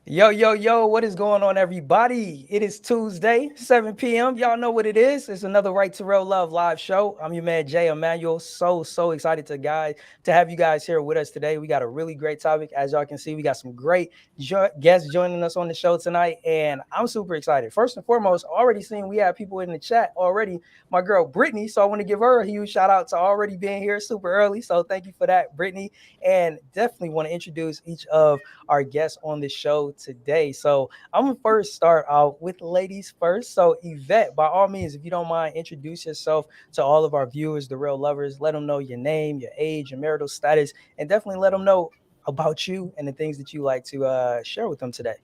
Yo, yo, yo, what is going on, everybody? It is Tuesday, 7 p.m. Y'all know what it is. It's another Right to Real Love live show. I'm your man, Jay Emmanuel. So excited to have you guys here with us today. We got a really great topic. As y'all can see, we got some great guests joining us on the show tonight, and I'm super excited. First and foremost, already seeing we have people in the chat already. My girl, Brittany, so I want to give her a huge shout out to already being here super early. So thank you for that, Brittany, and definitely want to introduce each of our guests on the show today. So I'm gonna first start out with ladies first. So Yvette, by all means, if you don't mind, introduce yourself to all of our viewers, the real lovers. Let them know your name, your age, your marital status, and definitely let them know about you and the things that you like to share with them today.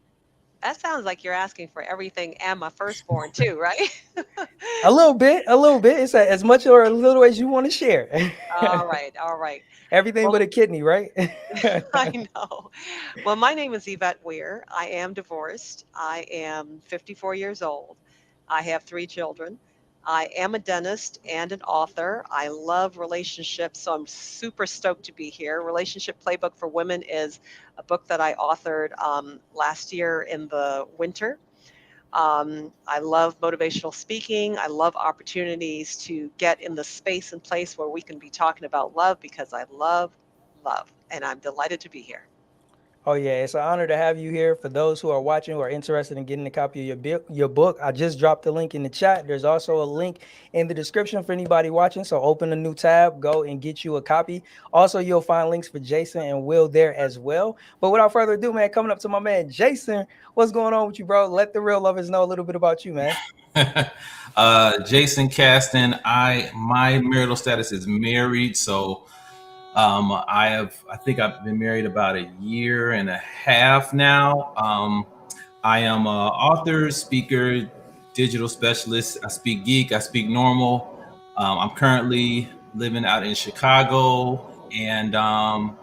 That sounds like you're asking for everything and my firstborn too, right? A little bit, a little bit. It's as much or a little as you want to share. All right, all right. Everything but Well, a kidney, right? I know. Well, my name is Yvette Weir. I am divorced. I am 54 years old. I have three children. I am a dentist and an author. I love relationships, so I'm super stoked to be here. Relationship Playbook for Women is a book that I authored last year in the winter. I love motivational speaking. I love opportunities to get in the space and place where we can be talking about love because I love love. And I'm delighted to be here. Oh yeah, it's an honor to have you here. For those who are watching or are interested in getting a copy of your book, I just dropped the link in the chat. There's also a link in the description for anybody watching. So open a new tab, go and get you a copy. Also, you'll find links for Jason and Will there as well. But without further ado, man, coming up to my man Jason, what's going on with you, bro? Let the real lovers know a little bit about you, man. Jason Caston. My marital status is married, so I think I've been married about a year and a half now. I am a author, speaker, digital specialist. I speak geek. I speak normal. I'm currently living out in Chicago, and I'm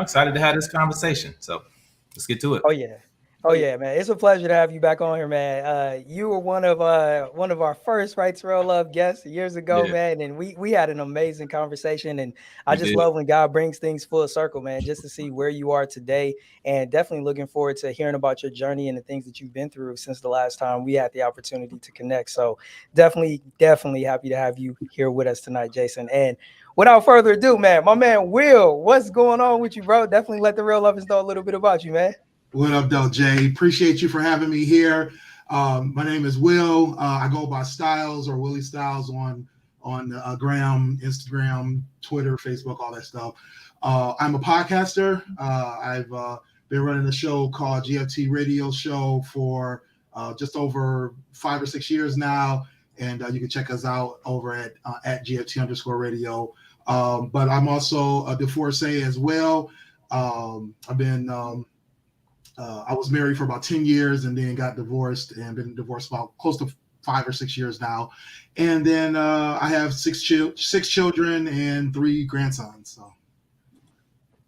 excited to have this conversation. So let's get to it. Oh yeah. Oh yeah, man. It's a pleasure to have you back on here, man. You were one of our first Right to Real Love guests years ago, Yeah, man, and we had an amazing conversation. And I we just did. love when God brings things full circle, man, just to see where you are today. And definitely looking forward to hearing about your journey and the things that you've been through since the last time we had the opportunity to connect. So definitely happy to have you here with us tonight, Jason. And without further ado, man, my man Will, what's going on with you, bro? Definitely let the real lovers know a little bit about you, man. What up, though, Jay? Appreciate you for having me here. My name is Will. I go by Styles or Willie Styles on Gram, Instagram, Twitter, Facebook, all that stuff. I'm a podcaster. I've been running a show called GFT Radio Show for just over 5 or 6 years now, and you can check us out over at GFT_radio. But I'm also a divorcee as well. I've been I was married for about 10 years and then got divorced and been divorced about close to 5 or 6 years now. And then I have six children and three grandsons. So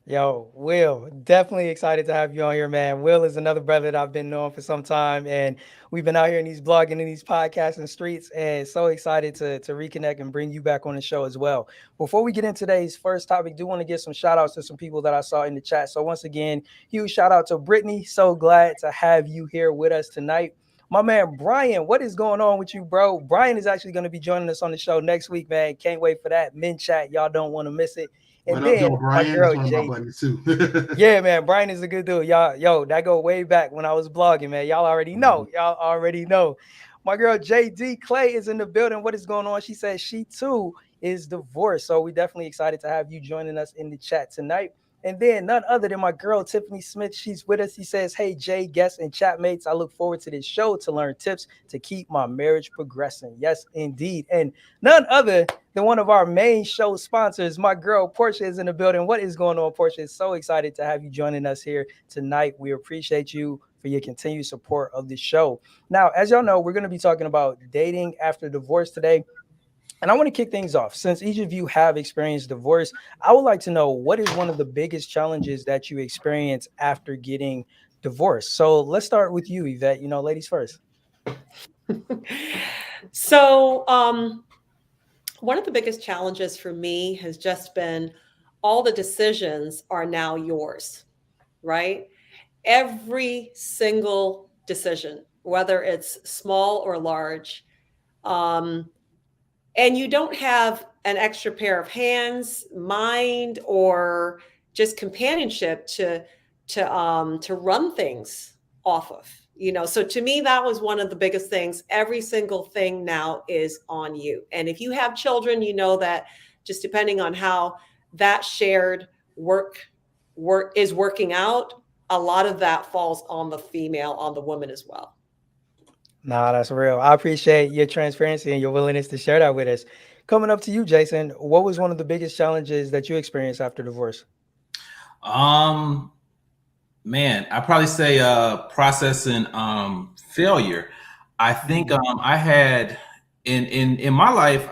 Yo, Will, definitely excited to have you on here, man. Will is another brother that I've been knowing for some time, and we've been out here in these blogging and these podcasts and streets, and so excited to reconnect and bring you back on the show as well. Before we get into today's first topic, do want to give some shout outs to some people that I saw in the chat. So once again, huge shout out to Brittany. So glad to have you here with us tonight. My man Brian, what is going on with you, bro? Brian is actually going to be joining us on the show next week, man. Can't wait for that. Men chat, y'all don't want to miss it. And what up, then though, my Brian? That's girl one of my J. buddies too. Yeah, man, Brian is a good dude. Y'all, yo, that go way back when I was blogging, man. Y'all already know. Y'all already know. My girl JD Clay is in the building. What is going on? She says she too is divorced. So we definitely excited to have you joining us in the chat tonight. And then none other than my girl Tiffany Smith. She's with us. He says, "Hey Jay, guests and chat mates, I look forward to this show to learn tips to keep my marriage progressing." Yes, indeed. And none other than one of our main show sponsors, my girl Portia is in the building. What is going on, Portia? So excited to have you joining us here tonight. We appreciate you for your continued support of the show. Now, as y'all know, we're going to be talking about dating after divorce today. And I want to kick things off. Since each of you have experienced divorce, I would like to know what is one of the biggest challenges that you experience after getting divorced. So let's start with you, Yvette. You know, ladies first. So, one of the biggest challenges for me has just been all the decisions are now yours, right? every single decision, whether it's small or large. And you don't have an extra pair of hands, mind, or just companionship to run things off of. So to me, that was one of the biggest things. Every single thing now is on you. And if you have children, you know that just depending on how that shared work is working out, a lot of that falls on the female, on the woman as well. Nah, that's real. I appreciate your transparency and your willingness to share that with us. Coming up to you, Jason, what was one of the biggest challenges that you experienced after divorce? Man, I probably say processing failure. I think I had in my life,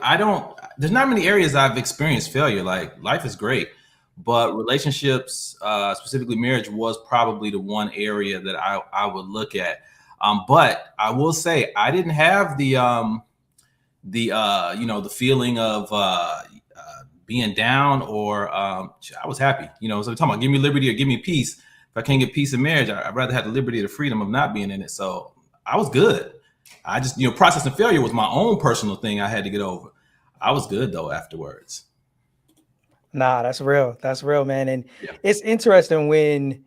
there's not many areas I've experienced failure. Like, life is great, but relationships, specifically marriage, was probably the one area that I would look at. But I will say I didn't have the feeling of being down, or I was happy. So we're talking about give me liberty or give me peace. If I can't get peace in marriage, I'd rather have the liberty or the freedom of not being in it. So I was good. I just, processing failure was my own personal thing I had to get over. I was good though afterwards. Nah, that's real. That's real, man. And Yeah. It's interesting when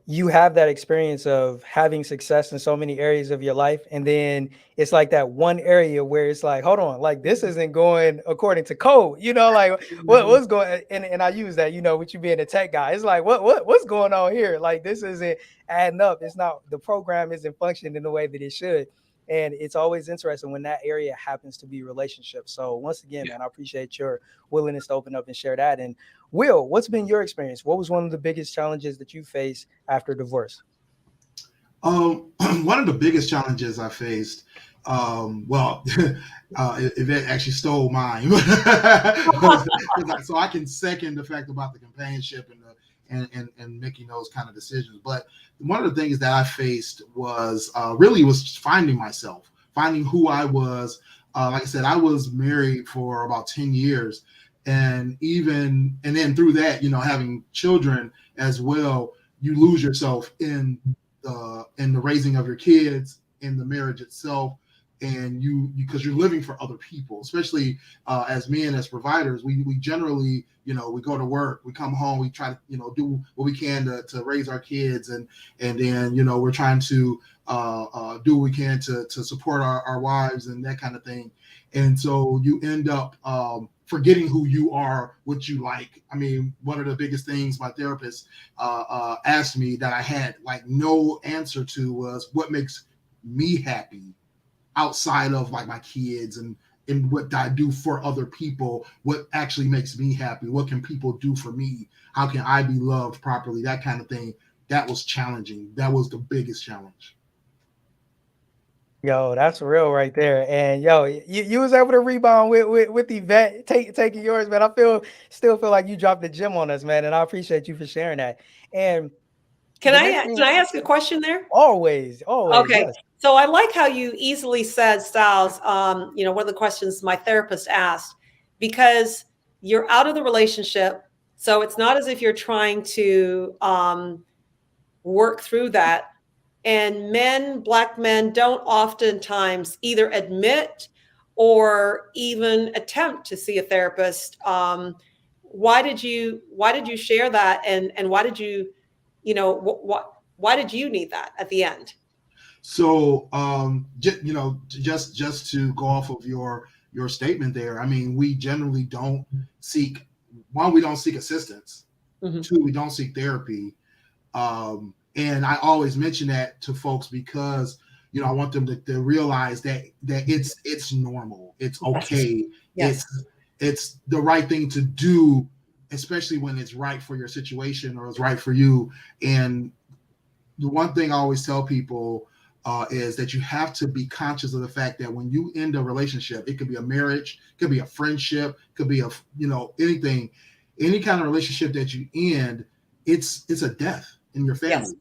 you have that experience of having success in so many areas of your life, and then it's like that one area where it's like, hold on, like this isn't going according to code, like what's going, and I use that, with you being a tech guy, it's like what's going on here? Like this isn't adding up. It's not, the program isn't functioning in the way that it should. And it's always interesting when that area happens to be relationships. So once again, man, I appreciate your willingness to open up and share that. And Will, what's been your experience? What was one of the biggest challenges that you faced after divorce? One of the biggest challenges I faced, Yvette actually stole mine. So I can second the fact about the companionship and making those kind of decisions. But one of the things that I faced was finding myself, finding who I was. Like I said, I was married for about 10 years. And then through that, having children as well, you lose yourself in the raising of your kids, in the marriage itself. And because you're living for other people, especially as men, as providers, we generally, we go to work, we come home, we try to, do what we can to raise our kids. And then, we're trying to do what we can to support our wives and that kind of thing. And so you end up forgetting who you are, what you like. I mean, one of the biggest things my therapist asked me that I had like no answer to was what makes me happy outside of like my kids and what I do for other people. What actually makes me happy? What can people do for me? How can I be loved properly? That kind of thing. That was challenging. That was the biggest challenge. Yo, that's real right there. And yo, you was able to rebound with Yvette taking yours, man. Still feel like you dropped the gem on us, man. And I appreciate you for sharing that. And can I ask a question there? Always. Okay. Yes. So I like how you easily said, Styles, one of the questions my therapist asked, because you're out of the relationship. So it's not as if you're trying to work through that. And Black men don't oftentimes either admit or even attempt to see a therapist. Why did you share that? And why did you, why did you need that at the end? So, just to go off of your statement there, I mean, we generally don't seek, one, we don't seek assistance. Mm-hmm. Two, we don't seek therapy. And I always mention that to folks because, I want them to realize that it's normal. It's okay. Yes. It's the right thing to do, especially when it's right for your situation or it's right for you. And the one thing I always tell people is that you have to be conscious of the fact that when you end a relationship, it could be a marriage, could be a friendship, could be anything, any kind of relationship that you end, it's a death in your family. Yes.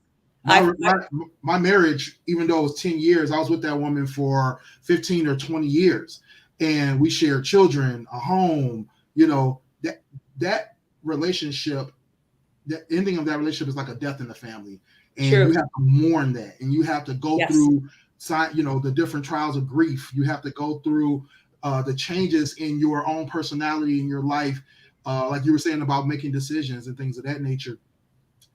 My marriage, even though it was 10 years, I was with that woman for 15 or 20 years, and we shared children, a home. That relationship the ending of that relationship is like a death in the family, and True. you have to mourn that, and you have to go Yes. through, you know, the different trials of grief. You have to go through the changes in your own personality in your life, like you were saying about making decisions and things of that nature.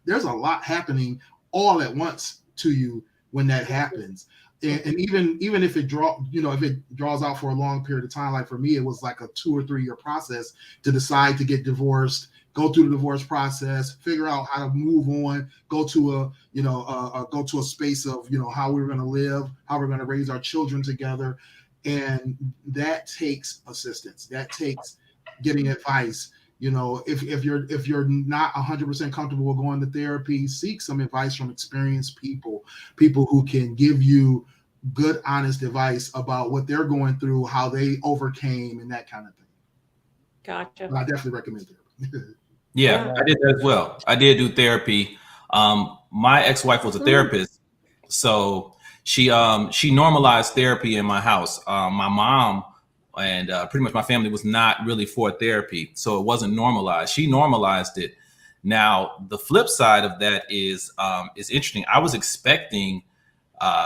There's a lot happening all at once to you when that happens. And even if it draws out for a long period of time, like for me, it was like a 2 or 3 year process to decide to get divorced, go through the divorce process, figure out how to move on, go to a space of, you know, how we're going to live, how we're going to raise our children together. And that takes assistance. That takes getting advice. You know, if you're not 100% comfortable with going to therapy, seek some advice from experienced people who can give you good, honest advice about what they're going through, how they overcame, and that kind of thing. Gotcha. But I definitely recommend therapy. Yeah, I did that as well. I did do therapy. My ex-wife was a therapist, so she normalized therapy in my house. My mom and pretty much my family was not really for therapy, so it wasn't normalized. She normalized it. Now, the flip side of that is interesting. I was expecting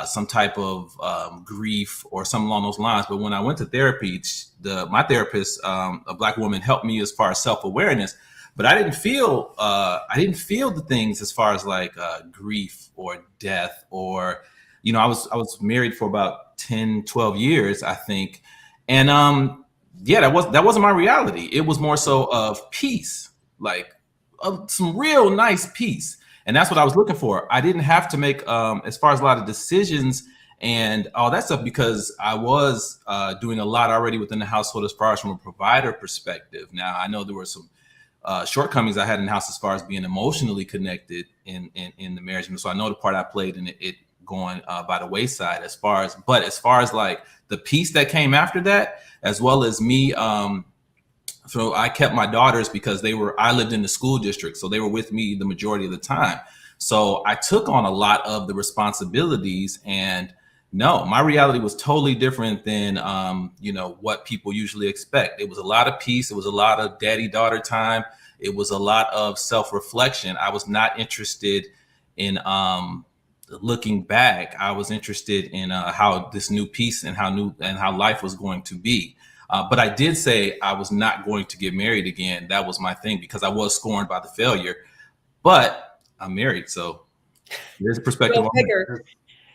some type of grief or something along those lines, but when I went to therapy, my therapist, a Black woman, helped me as far as self-awareness. But I didn't feel the things as far as like grief or death, or, you know, I was married for about 10, 12 years, I think. And that wasn't my reality. It was more so of peace, like some real nice peace. And that's what I was looking for. I didn't have to make, as far as a lot of decisions and all that stuff, because I was doing a lot already within the household as far as from a provider perspective. Now, I know there were some shortcomings I had in the house as far as being emotionally connected in the marriage. And so I know the part I played in it going by the wayside as far as like the piece that came after that, as well as me. So I kept my daughters because I lived in the school district, so they were with me the majority of the time. So I took on a lot of the responsibilities, and no, my reality was totally different than, what people usually expect. It was a lot of peace. It was a lot of daddy-daughter time. It was a lot of self-reflection. I was not interested in looking back. I was interested in how this new piece and how life was going to be. But I did say I was not going to get married again. That was my thing, because I was scorned by the failure. But I'm married, so there's a perspective on it.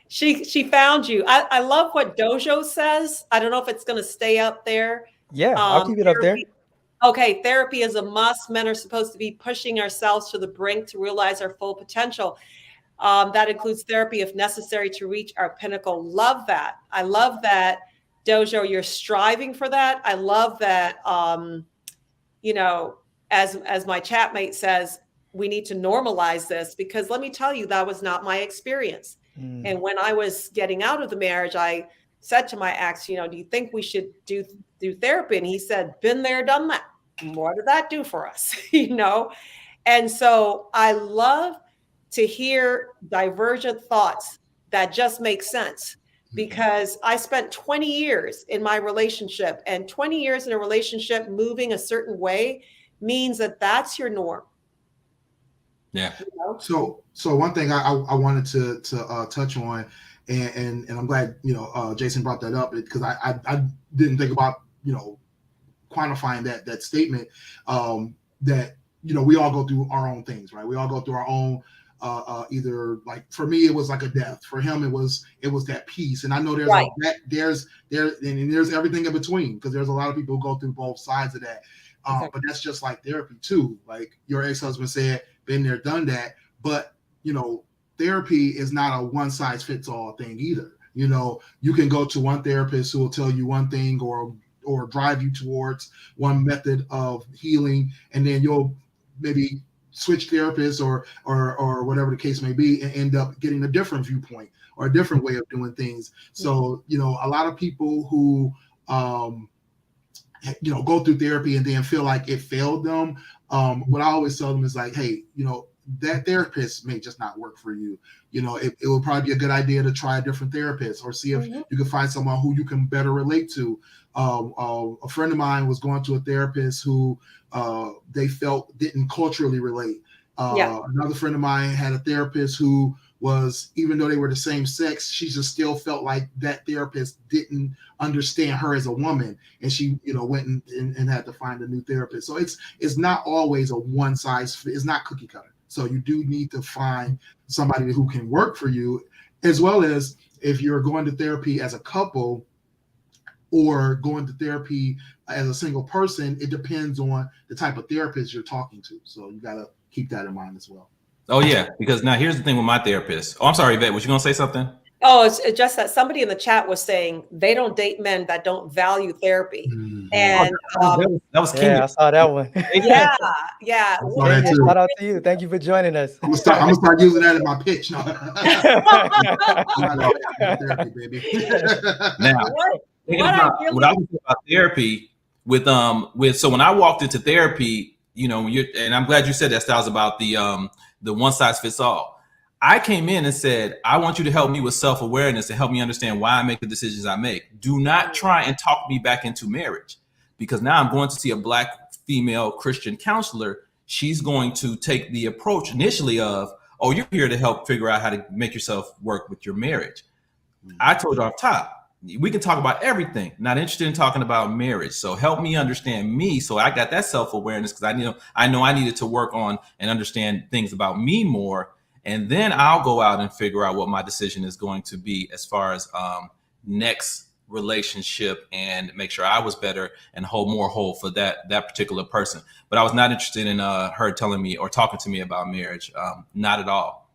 She found you. I love what Dojo says. I don't know if it's going to stay up there. Yeah, I'll keep it up there. Okay, therapy is a must. Men are supposed to be pushing ourselves to the brink to realize our full potential. That includes therapy if necessary to reach our pinnacle. Love that. I love that, Dojo, you're striving for that. I love that, as my chatmate says, we need to normalize this, because let me tell you, that was not my experience. And when I was getting out of the marriage, I said to my ex, do you think we should do therapy? And he said, been there, done that. What did that do for us? And so I love to hear divergent thoughts that just make sense, because I spent 20 years in my relationship, and 20 years in a relationship moving a certain way means that that's your norm. Yeah. So one thing I wanted to touch on, and I'm glad Jason brought that up, because I didn't think about quantifying that statement, that we all go through our own things, right? We all go through our own either, like for me it was like a death, for him it was that peace, and I know there's right. there's everything in between, because there's a lot of people who go through both sides of that. Exactly. But that's just like therapy too. Like your ex-husband said, been there, done that. But therapy is not a one size fits all thing either. You can go to one therapist who will tell you one thing or drive you towards one method of healing, and then you'll maybe switch therapists or whatever the case may be, and end up getting a different viewpoint or a different way of doing things. So a lot of people who go through therapy and then feel like it failed them, what I always tell them is like, hey, that therapist may just not work for you. It would probably be a good idea to try a different therapist, or see if you can find someone who you can better relate to. A friend of mine was going to a therapist who they felt didn't culturally relate. Another friend of mine had a therapist who was, even though they were the same sex, she just still felt like that therapist didn't understand her as a woman, and she, went and had to find a new therapist. So it's not always a one size fit. It's not cookie cutter. So you do need to find somebody who can work for you, as well as if you're going to therapy as a couple or going to therapy as a single person. It depends on the type of therapist you're talking to. So you got to keep that in mind as well. Oh yeah, because now here's the thing with my therapist. Oh, I'm sorry, Yvette. Was you gonna say something? Oh, it's just that somebody in the chat was saying they don't date men that don't value therapy. Mm-hmm. And that was King. Yeah, I saw that one. yeah. I saw that too. Shout out to you. Thank you for joining us. I'm gonna start using that in my pitch. No. Therapy, baby. Now, what I was saying about therapy with so when I walked into therapy, and I'm glad you said that, Styles, about the one size fits all. I came in and said, I want you to help me with self-awareness and help me understand why I make the decisions I make. Do not try and talk me back into marriage, because now I'm going to see a Black female Christian counselor. She's going to take the approach initially of, oh, you're here to help figure out how to make yourself work with your marriage. I told you off top, we can talk about everything. Not interested in talking about marriage. So help me understand me. So I got that self-awareness, because I know I needed to work on and understand things about me more. And then I'll go out and figure out what my decision is going to be as far as next relationship, and make sure I was better and more whole for that particular person. But I was not interested in her telling me or talking to me about marriage. Not at all.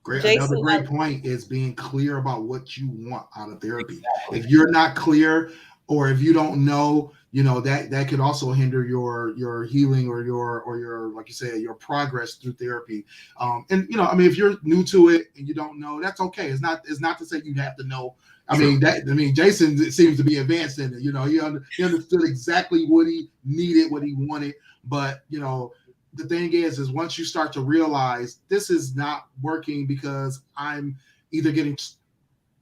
Great. Jason, another great point is being clear about what you want out of therapy. Exactly. If you're not clear, or if you don't know, that could also hinder your healing or your like you say, your progress through therapy. If you're new to it and you don't know, that's okay. It's not to say you have to know. Jason seems to be advanced in it. He understood exactly what he needed, what he wanted. But the thing is once you start to realize this is not working because I'm either getting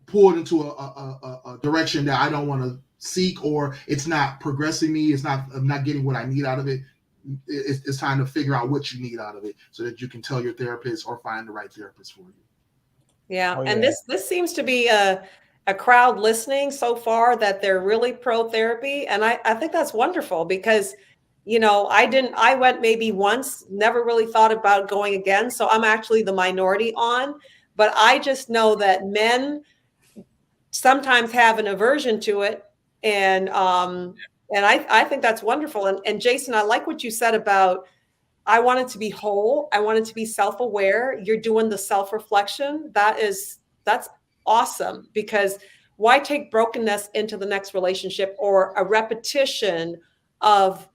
pulled into a direction that I don't want to seek, or it's not progressing me, I'm not getting what I need out of it. It's time to figure out what you need out of it, so that you can tell your therapist or find the right therapist for you. Yeah. Oh, yeah. And this seems to be a crowd listening so far that they're really pro therapy. And I think that's wonderful, because I went maybe once, never really thought about going again. So I'm actually the minority but I just know that men sometimes have an aversion to it. And I think that's wonderful. And Jason, I like what you said about, I wanted to be whole. I wanted to be self-aware. You're doing the self-reflection. That's awesome, because why take brokenness into the next relationship, or a repetition of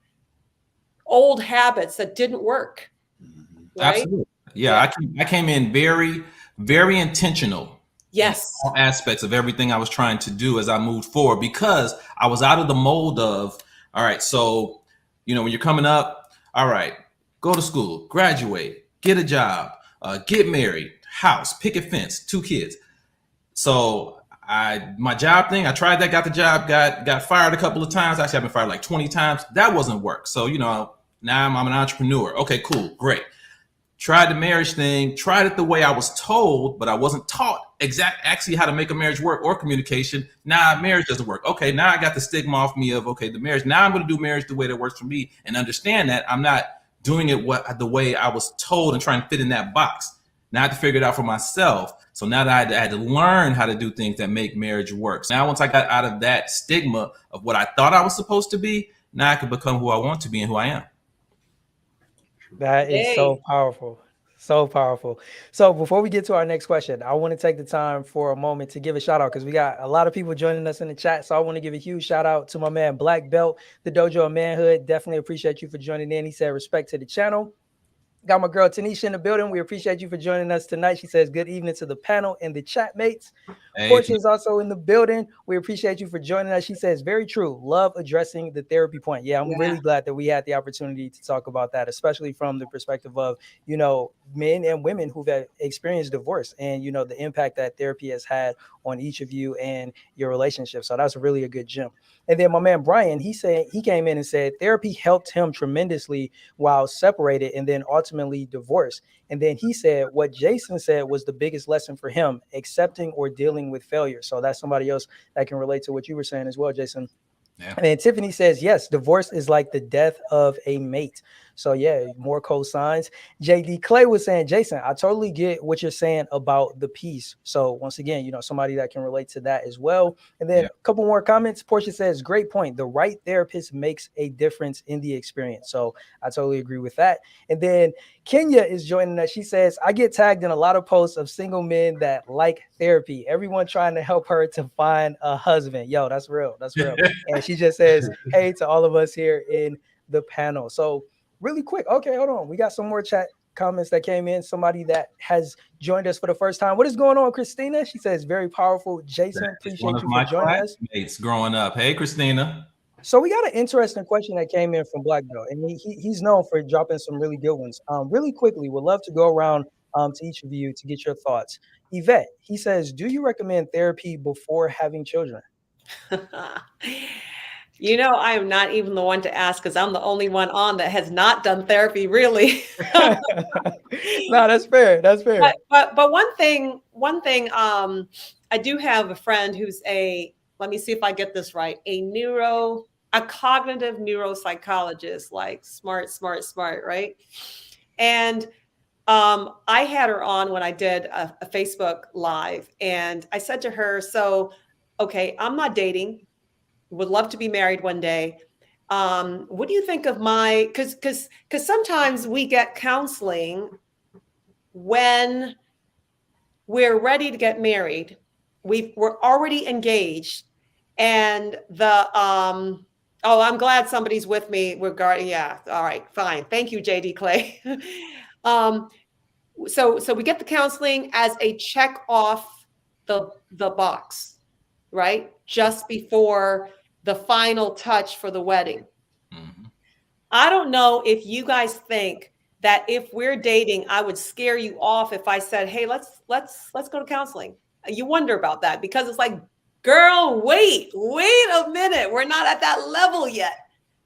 old habits that didn't work? Right? Absolutely. Yeah. I came in very, very intentional. Yes. All aspects of everything I was trying to do as I moved forward, because I was out of the mold of, all right, so, when you're coming up, all right, go to school, graduate, get a job, get married, house, picket fence, 2 kids. So my job thing, I tried that, got the job, got fired a couple of times. Actually, I've been fired like 20 times. That wasn't work. So, now I'm an entrepreneur. Okay, cool, great. Tried the marriage thing, tried it the way I was told, but I wasn't taught actually how to make a marriage work or communication. Now marriage doesn't work. Okay, now I got the stigma off me of, the marriage. Now I'm going to do marriage the way that works for me, and understand that I'm not doing it the way I was told and trying to fit in that box. Now I have to figure it out for myself. So now that I had to learn how to do things that make marriage work. So now once I got out of that stigma of what I thought I was supposed to be, now I can become who I want to be and who I am. That is so powerful. So powerful. So before we get to our next question, I want to take the time for a moment to give a shout out, because we got a lot of people joining us in the chat. So I want to give a huge shout out to my man Black Belt, the Dojo of Manhood. Definitely appreciate you for joining in. He said respect to the channel. Got my girl Tanisha in the building. We appreciate you for joining us tonight. She says good evening to the panel and the chat mates. Portia is also in the building. We appreciate you for joining us. She says very true. Love addressing the therapy point. Yeah, I'm really glad that we had the opportunity to talk about that, especially from the perspective of, men and women who've experienced divorce, and you know the impact that therapy has had on each of you and your relationship. So that's really a good gem. And then my man Brian, he said he came in and said therapy helped him tremendously while separated and then ultimately divorced. And then he said what Jason said was the biggest lesson for him, accepting or dealing with failure. So that's somebody else that can relate to what you were saying as well, Jason. Yeah. And then Tiffany says, yes, divorce is like the death of a mate. So yeah, more cosigns. JD Clay was saying, Jason, I totally get what you're saying about the peace. So once again, you know, somebody that can relate to that as well. And then Yeah. a couple more comments. Portia says, great point. The right therapist makes a difference in the experience. So I totally agree with that. And then Kenya is joining us. She says, I get tagged in a lot of posts of single men that like therapy. Everyone trying to help her to find a husband. Yo, that's real. That's real. And she just says, hey to all of us here in the panel. So really quick. Okay, hold on. We got some more chat comments that came in. Somebody that has joined us for the first time. What is going on, Christina? She says, very powerful. Jason, That's one appreciate of you my for joining us. classmates growing up. Hey, Christina. So we got an interesting question that came in from Black Belt, and he's known for dropping some really good ones. Really quickly, would love to go around to each of you to get your thoughts. Yvette, he says, do you recommend therapy before having children? You know, I am not even the one to ask because I'm the only one on that has not done therapy, really. No, that's fair. That's fair. But one thing, I do have a friend who's let me see if I get this right, a cognitive neuropsychologist, like smart, right? And I had her on when I did a Facebook Live, and I said to her, so, okay, I'm not dating, would love to be married one day. What do you think of because sometimes we get counseling when we're ready to get married, we're already engaged, and I'm glad somebody's with me regarding, yeah, all right, fine, thank you, JD Clay. So we get the counseling as a check off the box, right? Just before the final touch for the wedding. Mm-hmm. I don't know if you guys think that if we're dating, I would scare you off if I said, hey, let's go to counseling. You wonder about that because it's like, girl, wait a minute. We're not at that level yet.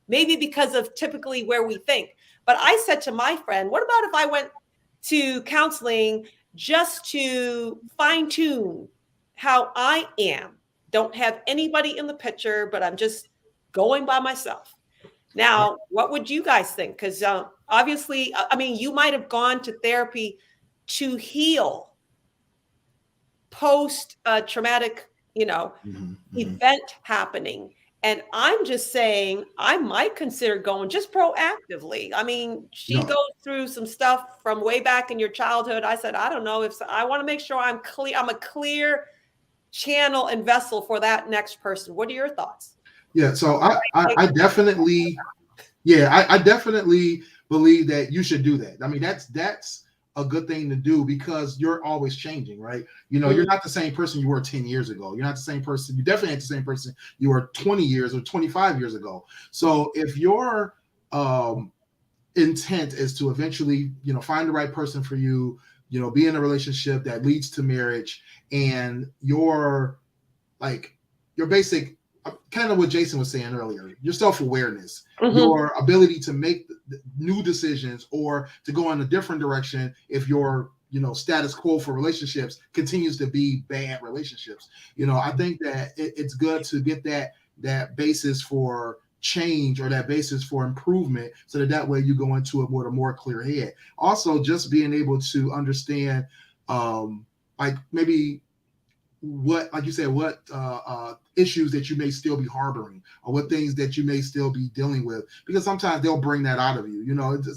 Maybe because of typically where we think. But I said to my friend, what about if I went to counseling just to fine tune how I am? Don't have anybody in the picture, but I'm just going by myself. Now, what would you guys think? Because obviously, I mean, you might have gone to therapy to heal post-traumatic, event happening. And I'm just saying, I might consider going just proactively. I mean, she goes through some stuff from way back in your childhood. I said, I don't know if I want to make sure I'm clear. I'm a clear channel and vessel for that next person. What are your thoughts? Yeah, so I definitely, I definitely believe that you should do that. I mean, that's a good thing to do because you're always changing, right? You know, you're not the same person you were 10 years ago. You're not the same person. You definitely ain't the same person you were 20 years or 25 years ago. So if your intent is to eventually, find the right person for you, be in a relationship that leads to marriage, and your basic, kind of what Jason was saying earlier, your self-awareness, your ability to make new decisions or to go in a different direction if your status quo for relationships continues to be bad relationships. I think that it's good to get that basis for change or that basis for improvement so that way you go into it with a more clear head. Also, just being able to understand maybe what, like you said, what issues that you may still be harboring or what things that you may still be dealing with, because sometimes they'll bring that out of you.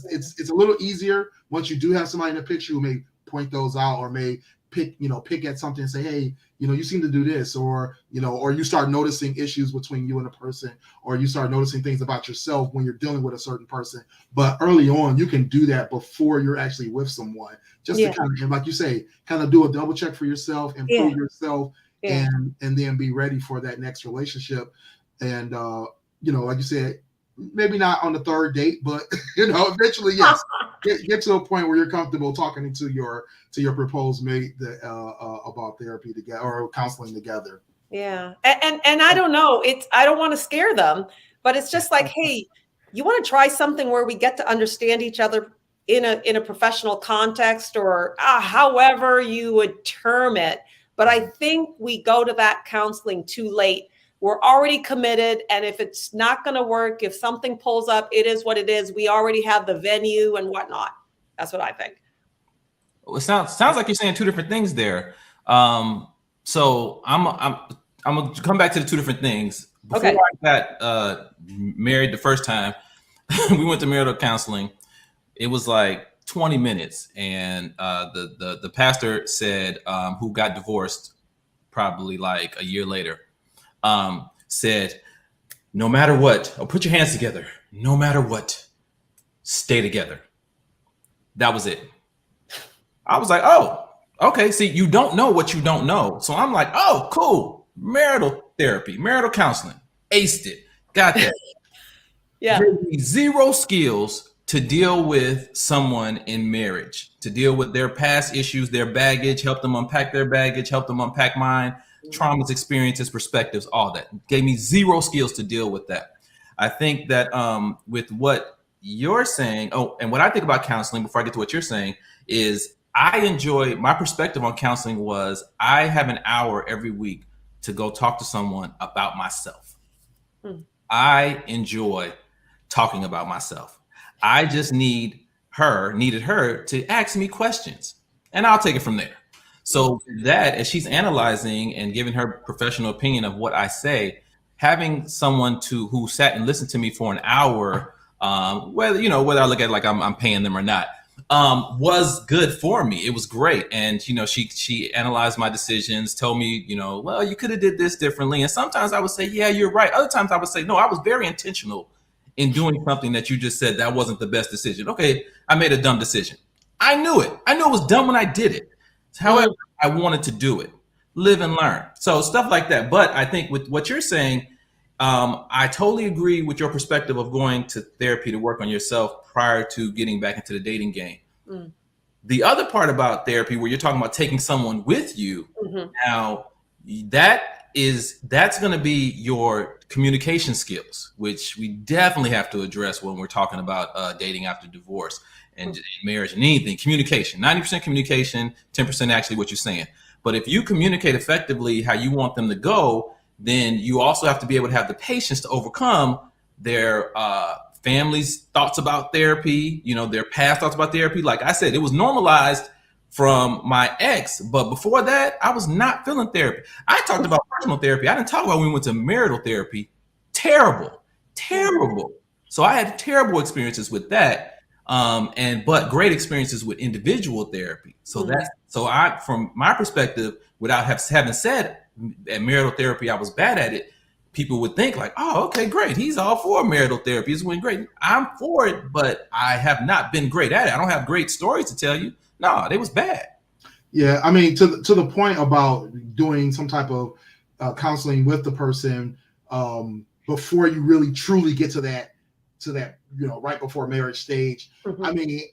It's a little easier once you do have somebody in the picture who may point those out or may pick at something and say, hey, you seem to do this, or you start noticing issues between you and a person, or you start noticing things about yourself when you're dealing with a certain person. But early on, you can do that before you're actually with someone, just to kind of, like you say, kind of do a double check for yourself, improve yourself, and then be ready for that next relationship. And like you said, maybe not on the third date, but eventually, yes, get to a point where you're comfortable talking to your proposed mate about therapy together or counseling together. Yeah. And I don't know, I don't want to scare them, but it's just like, hey, you want to try something where we get to understand each other in a professional context, or however you would term it. But I think we go to that counseling too late. We're already committed. And if it's not going to work, if something pulls up, it is what it is. We already have the venue and whatnot. That's what I think. Well, it sounds like you're saying two different things there. So I'm gonna come back to the two different things. Before Okay. I got married the first time, we went to marital counseling. It was like 20 minutes, and the pastor said, who got divorced probably like a year later, said, no matter what, put your hands together. No matter what, stay together. That was it. I was like, oh, okay. See, you don't know what you don't know. So I'm like, oh, cool. Marital therapy, marital counseling. Aced it. Got that. Yeah. Gave me zero skills to deal with someone in marriage, to deal with their past issues, their baggage, help them unpack their baggage, help them unpack mine, traumas, experiences, perspectives, all that. Gave me zero skills to deal with that. I think that with what you're saying, and what I think about counseling before I get to what you're saying is I enjoy, my perspective on counseling was I have an hour every week to go talk to someone about myself. I enjoy talking about myself. I just needed her to ask me questions, and I'll take it from there. So that, as she's analyzing and giving her professional opinion of what I say, having someone who sat and listened to me for an hour, whether I look at it like I'm paying them or not, was good for me. It was great. And, she analyzed my decisions, told me, well, you could have did this differently. And sometimes I would say, yeah, you're right. Other times I would say, no, I was very intentional in doing something that you just said that wasn't the best decision. Okay, I made a dumb decision. I knew it. I knew it was dumb when I did it. However, I wanted to do it. Live and learn. So stuff like that. But I think with what you're saying, I totally agree with your perspective of going to therapy to work on yourself prior to getting back into the dating game. The other part about therapy, where you're talking about taking someone with you, now that's going to be your communication skills, which we definitely have to address when we're talking about dating after divorce and marriage and anything. Communication, 90% communication, 10% actually what you're saying. But if you communicate effectively how you want them to go, then you also have to be able to have the patience to overcome their family's thoughts about therapy, their past thoughts about therapy. Like I said, it was normalized from my ex, but before that, I was not feeling therapy. I talked about personal therapy. I didn't talk about when we went to marital therapy. Terrible. So I had terrible experiences with that, but great experiences with individual therapy. So from my perspective, without having said at marital therapy I was bad at it, people would think like, oh, okay, great. He's all for marital therapy. It's going great. I'm for it, but I have not been great at it. I don't have great stories to tell you. No, they was bad. Yeah, I mean, to the point about doing some type of counseling with the person before you really truly get to that right before marriage stage. I mean,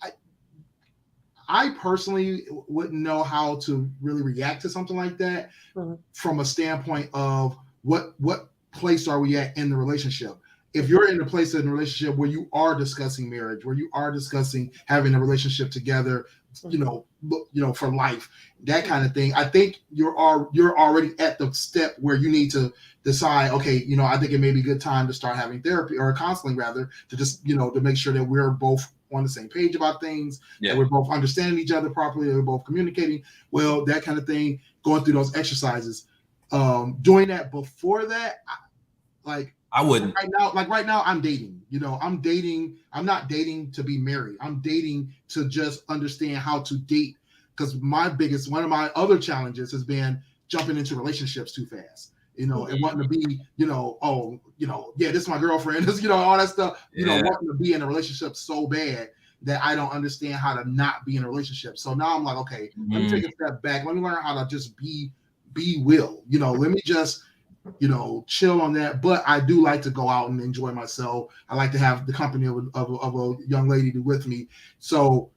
I personally wouldn't know how to really react to something like that from a standpoint of what place are we at in the relationship. If you're in a place in a relationship where you are discussing marriage, where you are discussing having a relationship together, for life, that kind of thing, I think you're already at the step where you need to decide, okay, I think it may be a good time to start having therapy or counseling, rather, to just, to make sure that we're both on the same page about things, that we're both understanding each other properly, that we're both communicating well, that kind of thing, going through those exercises. Doing that before that, I wouldn't. Right now, I'm dating. I'm not dating to be married. I'm dating to just understand how to date, because one of my other challenges has been jumping into relationships too fast. And wanting to be, this is my girlfriend, all that stuff. Wanting to be in a relationship so bad that I don't understand how to not be in a relationship. So now I'm like, okay, let me take a step back. Let me learn how to just be Will. Let me just chill on that. But I do like to go out and enjoy myself. I like to have the company of a young lady with me. So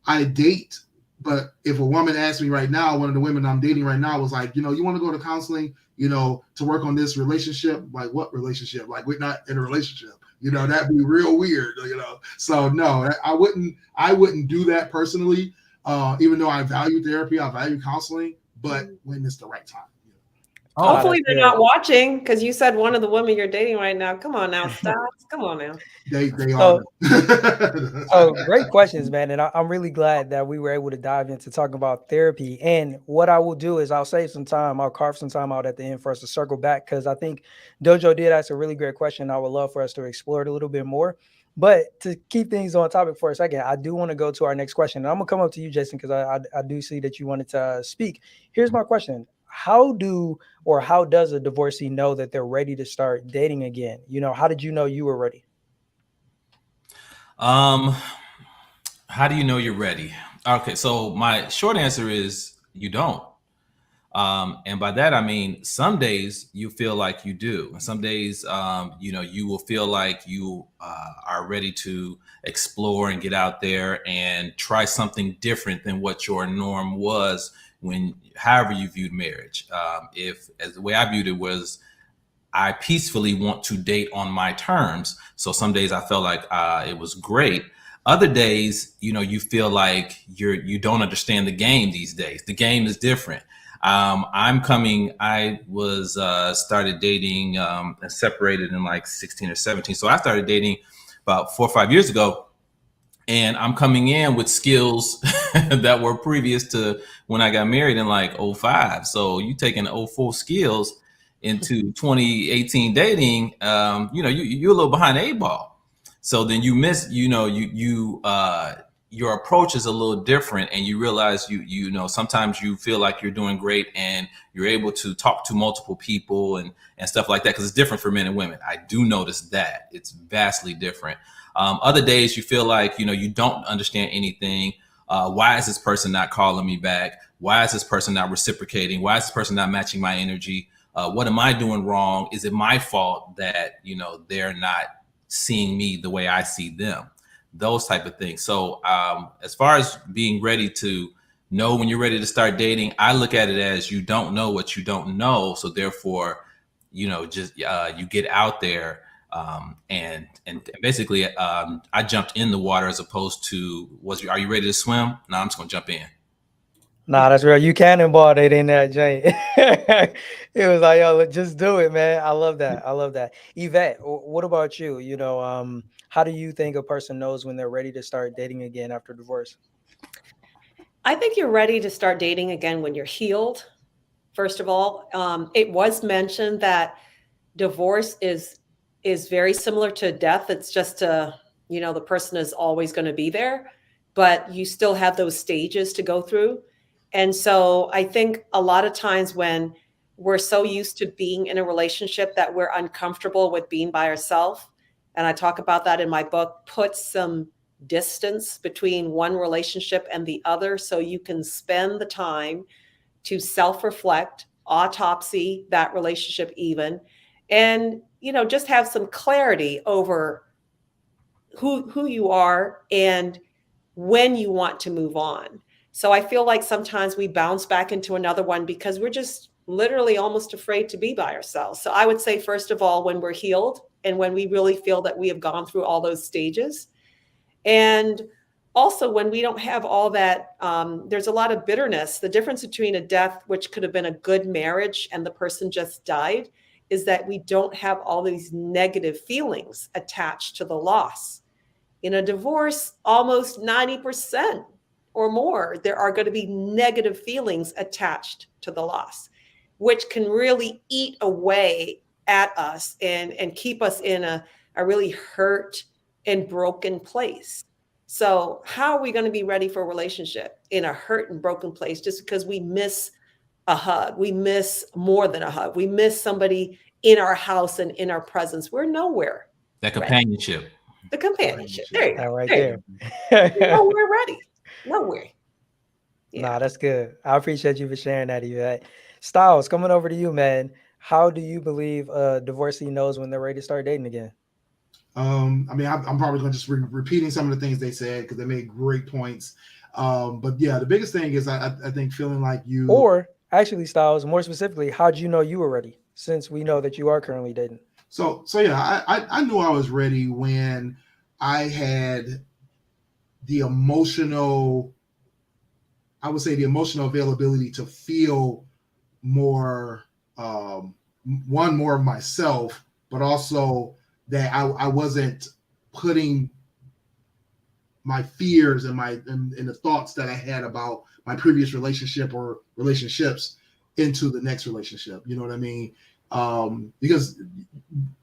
I date. But if a woman asks me right now, one of the women I'm dating right now was like, you want to go to counseling, to work on this relationship. Like, what relationship? Like, we're not in a relationship. That'd be real weird. So no, I wouldn't do that personally. Even though I value therapy, I value counseling, but when it's the right time. Hopefully they're not watching, because you said one of the women you're dating right now. Come on now, Styles. Come on now. They are. So great questions, man. And I'm really glad that we were able to dive into talking about therapy. And what I will do is I'll save some time. I'll carve some time out at the end for us to circle back, because I think Dojo did ask a really great question. I would love for us to explore it a little bit more. But to keep things on topic for a second, I do want to go to our next question. And I'm going to come up to you, Jason, because I do see that you wanted to speak. Here's my question. How does a divorcee know that they're ready to start dating again? How did you know you were ready? How do you know you're ready? Okay, so my short answer is you don't. And by that, I mean, some days you feel like you do. Some days, you will feel like you are ready to explore and get out there and try something different than what your norm was however you viewed marriage. As the way I viewed it was, I peacefully want to date on my terms. So some days I felt like it was great. Other days, you feel like you don't understand the game these days. The game is different. I was started dating and separated in like 16 or 17. So I started dating about 4 or 5 years ago. And I'm coming in with skills that were previous to when I got married in like 05. So you taking 04 skills into 2018 dating, you're a little behind the 8 ball. So then you miss, your approach is a little different, and you realize sometimes you feel like you're doing great and you're able to talk to multiple people and stuff like that, because it's different for men and women. I do notice that it's vastly different. Other days you feel like, you don't understand anything. Why is this person not calling me back? Why is this person not reciprocating? Why is this person not matching my energy? What am I doing wrong? Is it my fault that, they're not seeing me the way I see them? Those type of things. So as far as being ready to know when you're ready to start dating, I look at it as you don't know what you don't know. So therefore, just you get out there and basically I jumped in the water as opposed to are you ready to swim? No, I'm just gonna jump in. Nah, that's real. You cannonballed it in that joint. It was like, yo, just do it, man. I love that. Yvette, what about you? How do you think a person knows when they're ready to start dating again after divorce? I think you're ready to start dating again when you're healed. First of all, it was mentioned that divorce is very similar to death. It's just the person is always going to be there, but you still have those stages to go through. And so I think a lot of times when we're so used to being in a relationship that we're uncomfortable with being by ourselves, and I talk about that in my book, put some distance between one relationship and the other so you can spend the time to self-reflect, autopsy that relationship even, and just have some clarity over who you are and when you want to move on. So I feel like sometimes we bounce back into another one because we're just literally almost afraid to be by ourselves. So I would say, first of all, when we're healed and when we really feel that we have gone through all those stages, and also when we don't have all that, there's a lot of bitterness. The difference between a death, which could have been a good marriage and the person just died, is that we don't have all these negative feelings attached to the loss. In a divorce, almost 90% or more, there are going to be negative feelings attached to the loss, which can really eat away at us and keep us in a really hurt and broken place. So how are we going to be ready for a relationship in a hurt and broken place just because we miss a hug? We miss more than a hug. We miss somebody in our house and in our presence. We're nowhere. That companionship. Ready. The companionship. There you go. Right there. Nowhere ready. Nowhere. Yeah. Nah, that's good. I appreciate you for sharing that, Yvette. Styles, coming over to you, man. How do you believe a divorcee knows when they're ready to start dating again? I mean, I'm probably going to just repeating some of the things they said because they made great points. But yeah, the biggest thing is I think feeling like you. Or actually, Styles, more specifically, how'd you know you were ready? Since we know that you are currently dating. So yeah, I knew I was ready when I had the emotional, I would say the emotional availability to feel more, more of myself, but also that I wasn't putting my fears and and the thoughts that I had about my previous relationship or relationships into the next relationship. You know what I mean? Because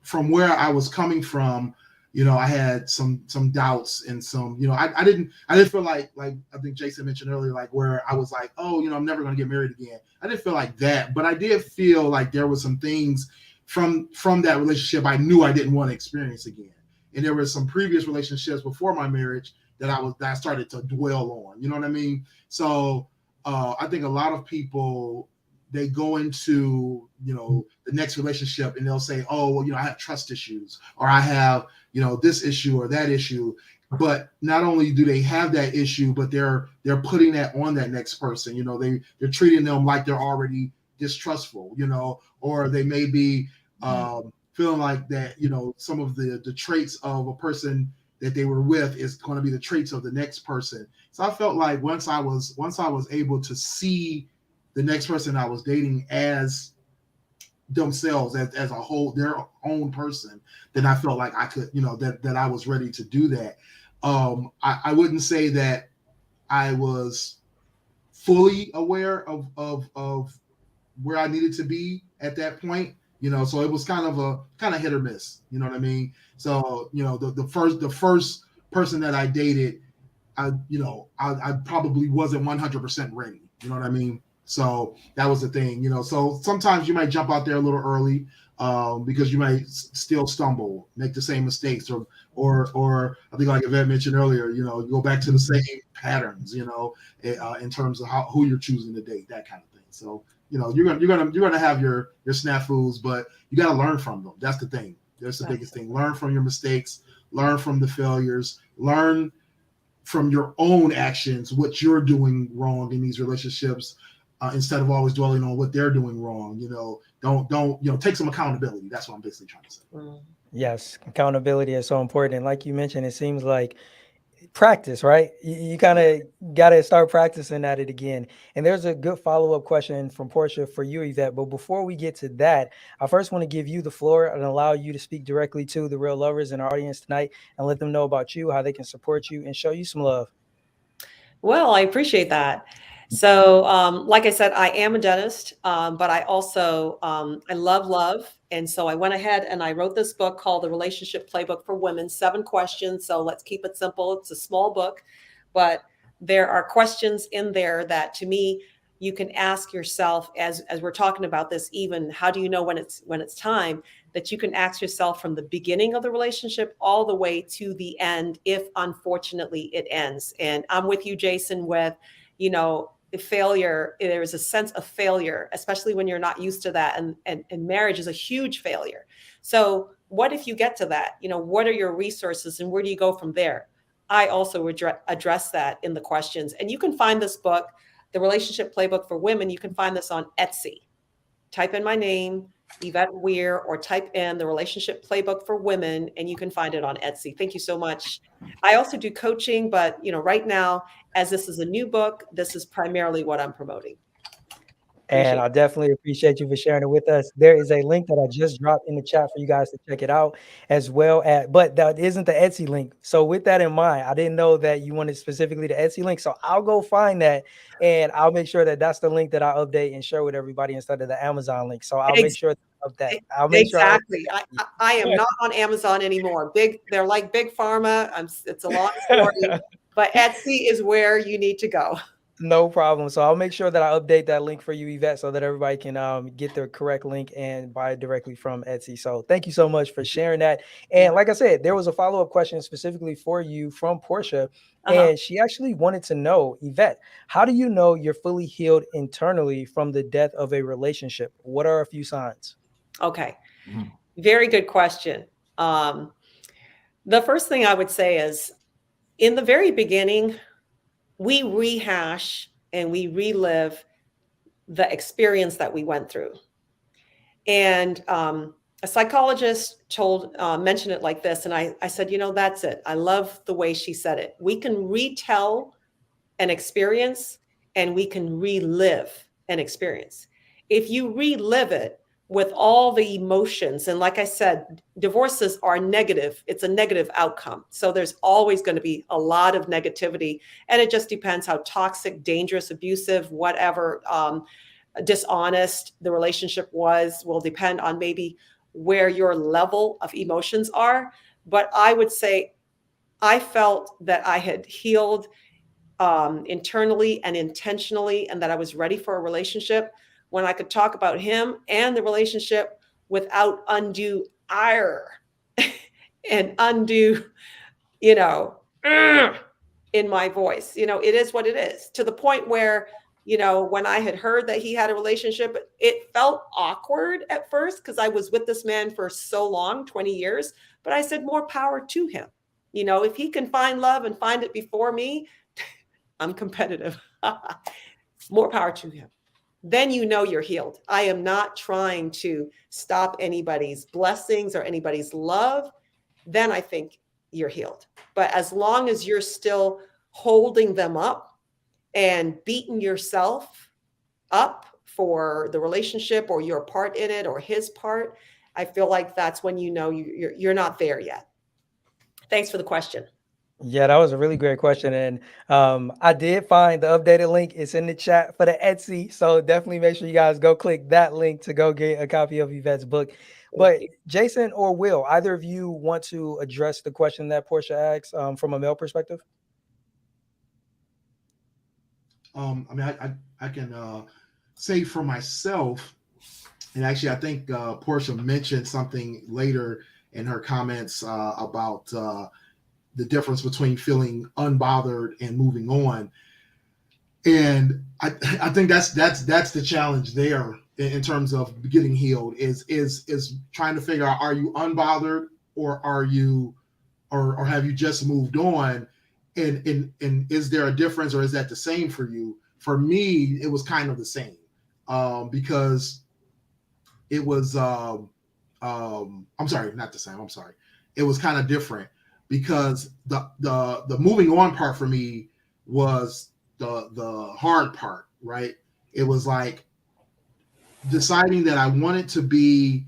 from where I was coming from, I had some doubts and some, I didn't feel like I think Jason mentioned earlier, like where I was like, oh, I'm never going to get married again. I didn't feel like that, but I did feel like there was some things from that relationship I knew I didn't want to experience again. And there were some previous relationships before my marriage that I started to dwell on. You know what I mean? So I think a lot of people, they go into the next relationship and they'll say, oh, well, I have trust issues, or I have this issue or that issue. But not only do they have that issue, but they're putting that on that next person. They're treating them like they're already distrustful, or they may be feeling like that some of the traits of a person that they were with is going to be the traits of the next person. So I felt like once I was able to see the next person I was dating as themselves, as a whole, their own person, then I felt like I could, that I was ready to do that. I wouldn't say that I was fully aware of where I needed to be at that point, so it was kind of hit or miss, you know what I mean? So, the first person that I dated, I probably wasn't 100% ready, you know what I mean? So that was the thing, so sometimes you might jump out there a little early, because you might still stumble, make the same mistakes, or I think like Yvette mentioned earlier, you go back to the same patterns, in terms of who you're choosing to date, that kind of thing. So, you're gonna have your snafus, but you got to learn from them. That's the thing. That's the biggest thing. Learn from your mistakes, learn from the failures, learn from your own actions, what you're doing wrong in these relationships, instead of always dwelling on what they're doing wrong. Don't take some accountability. That's what I'm basically trying to say. Yes, accountability is so important. And like you mentioned, it seems like practice, right? You kind of got to start practicing at it again. And there's a good follow-up question from Portia for you, Yvette. But before we get to that, I first want to give you the floor and allow you to speak directly to the real lovers in our audience tonight and let them know about you, how they can support you and show you some love. Well, I appreciate that. So, like I said, I am a dentist, but I also, I love love. And so I went ahead and I wrote this book called The Relationship Playbook for Women, 7 questions. So let's keep it simple. It's a small book, but there are questions in there that, to me, you can ask yourself as we're talking about this, even how do you know when it's time, that you can ask yourself from the beginning of the relationship all the way to the end, if unfortunately it ends. And I'm with you, Jason, with, failure. There is a sense of failure, especially when you're not used to that. And marriage is a huge failure. So what if you get to that? What are your resources and where do you go from there? I also address that in the questions. And you can find this book, The Relationship Playbook for Women. You can find this on Etsy. Type in my name, Yvette Weir, or type in The Relationship Playbook for Women, and you can find it on Etsy. Thank you so much. I also do coaching, but right now, as this is a new book, this is primarily what I'm promoting. And I definitely appreciate you for sharing it with us. There is a link that I just dropped in the chat for you guys to check it out as well. But that isn't the Etsy link. So with that in mind, I didn't know that you wanted specifically the Etsy link. So I'll go find that and I'll make sure that that's the link that I update and share with everybody instead of the Amazon link. So I'll make sure of that. I'll make sure. Exactly. I am not on Amazon anymore. They're like big pharma. It's a long story, but Etsy is where you need to go. No problem. So I'll make sure that I update that link for you, Yvette, so that everybody can get the correct link and buy it directly from Etsy. So thank you so much for sharing that. And like I said, there was a follow-up question specifically for you from Portia. And she actually wanted to know, Yvette, how do you know you're fully healed internally from the death of a relationship? What are a few signs? Okay. Mhm. Very good question. The first thing I would say is in the very beginning, we rehash and we relive the experience that we went through. And a psychologist mentioned it like this. And I said, that's it. I love the way she said it. We can retell an experience and we can relive an experience. If you relive it with all the emotions, and like I said, divorces are negative. It's a negative outcome. So there's always going to be a lot of negativity. And it just depends how toxic, dangerous, abusive, whatever, dishonest the relationship will depend on maybe where your level of emotions are. But I would say I felt that I had healed internally and intentionally, and that I was ready for a relationship when I could talk about him and the relationship without undue ire and undue, in my voice. It is what it is, to the point where, when I had heard that he had a relationship, it felt awkward at first because I was with this man for so long, 20 years, but I said, more power to him. If he can find love and find it before me, I'm competitive. More power to him. Then you're healed. I am not trying to stop anybody's blessings or anybody's love. Then I think you're healed. But as long as you're still holding them up and beating yourself up for the relationship or your part in it or his part, I feel like that's when you're not there yet. Thanks for the question. Yeah, that was a really great question. And I did find the updated link. It's in the chat for the Etsy. So definitely make sure you guys go click that link to go get a copy of Yvette's book. But Jason or Will, either of you want to address the question that Portia asked from a male perspective? I can say for myself, and actually I think Portia mentioned something later in her comments about the difference between feeling unbothered and moving on. And I think that's the challenge there in terms of getting healed is trying to figure out, are you unbothered or are you or have you just moved on? And is there a difference or is that the same for you? For me, it was kind of the same because it was I'm sorry, not the same. I'm sorry. It was kind of different because the moving on part for me was the hard part, right? It was like deciding that I wanted to be,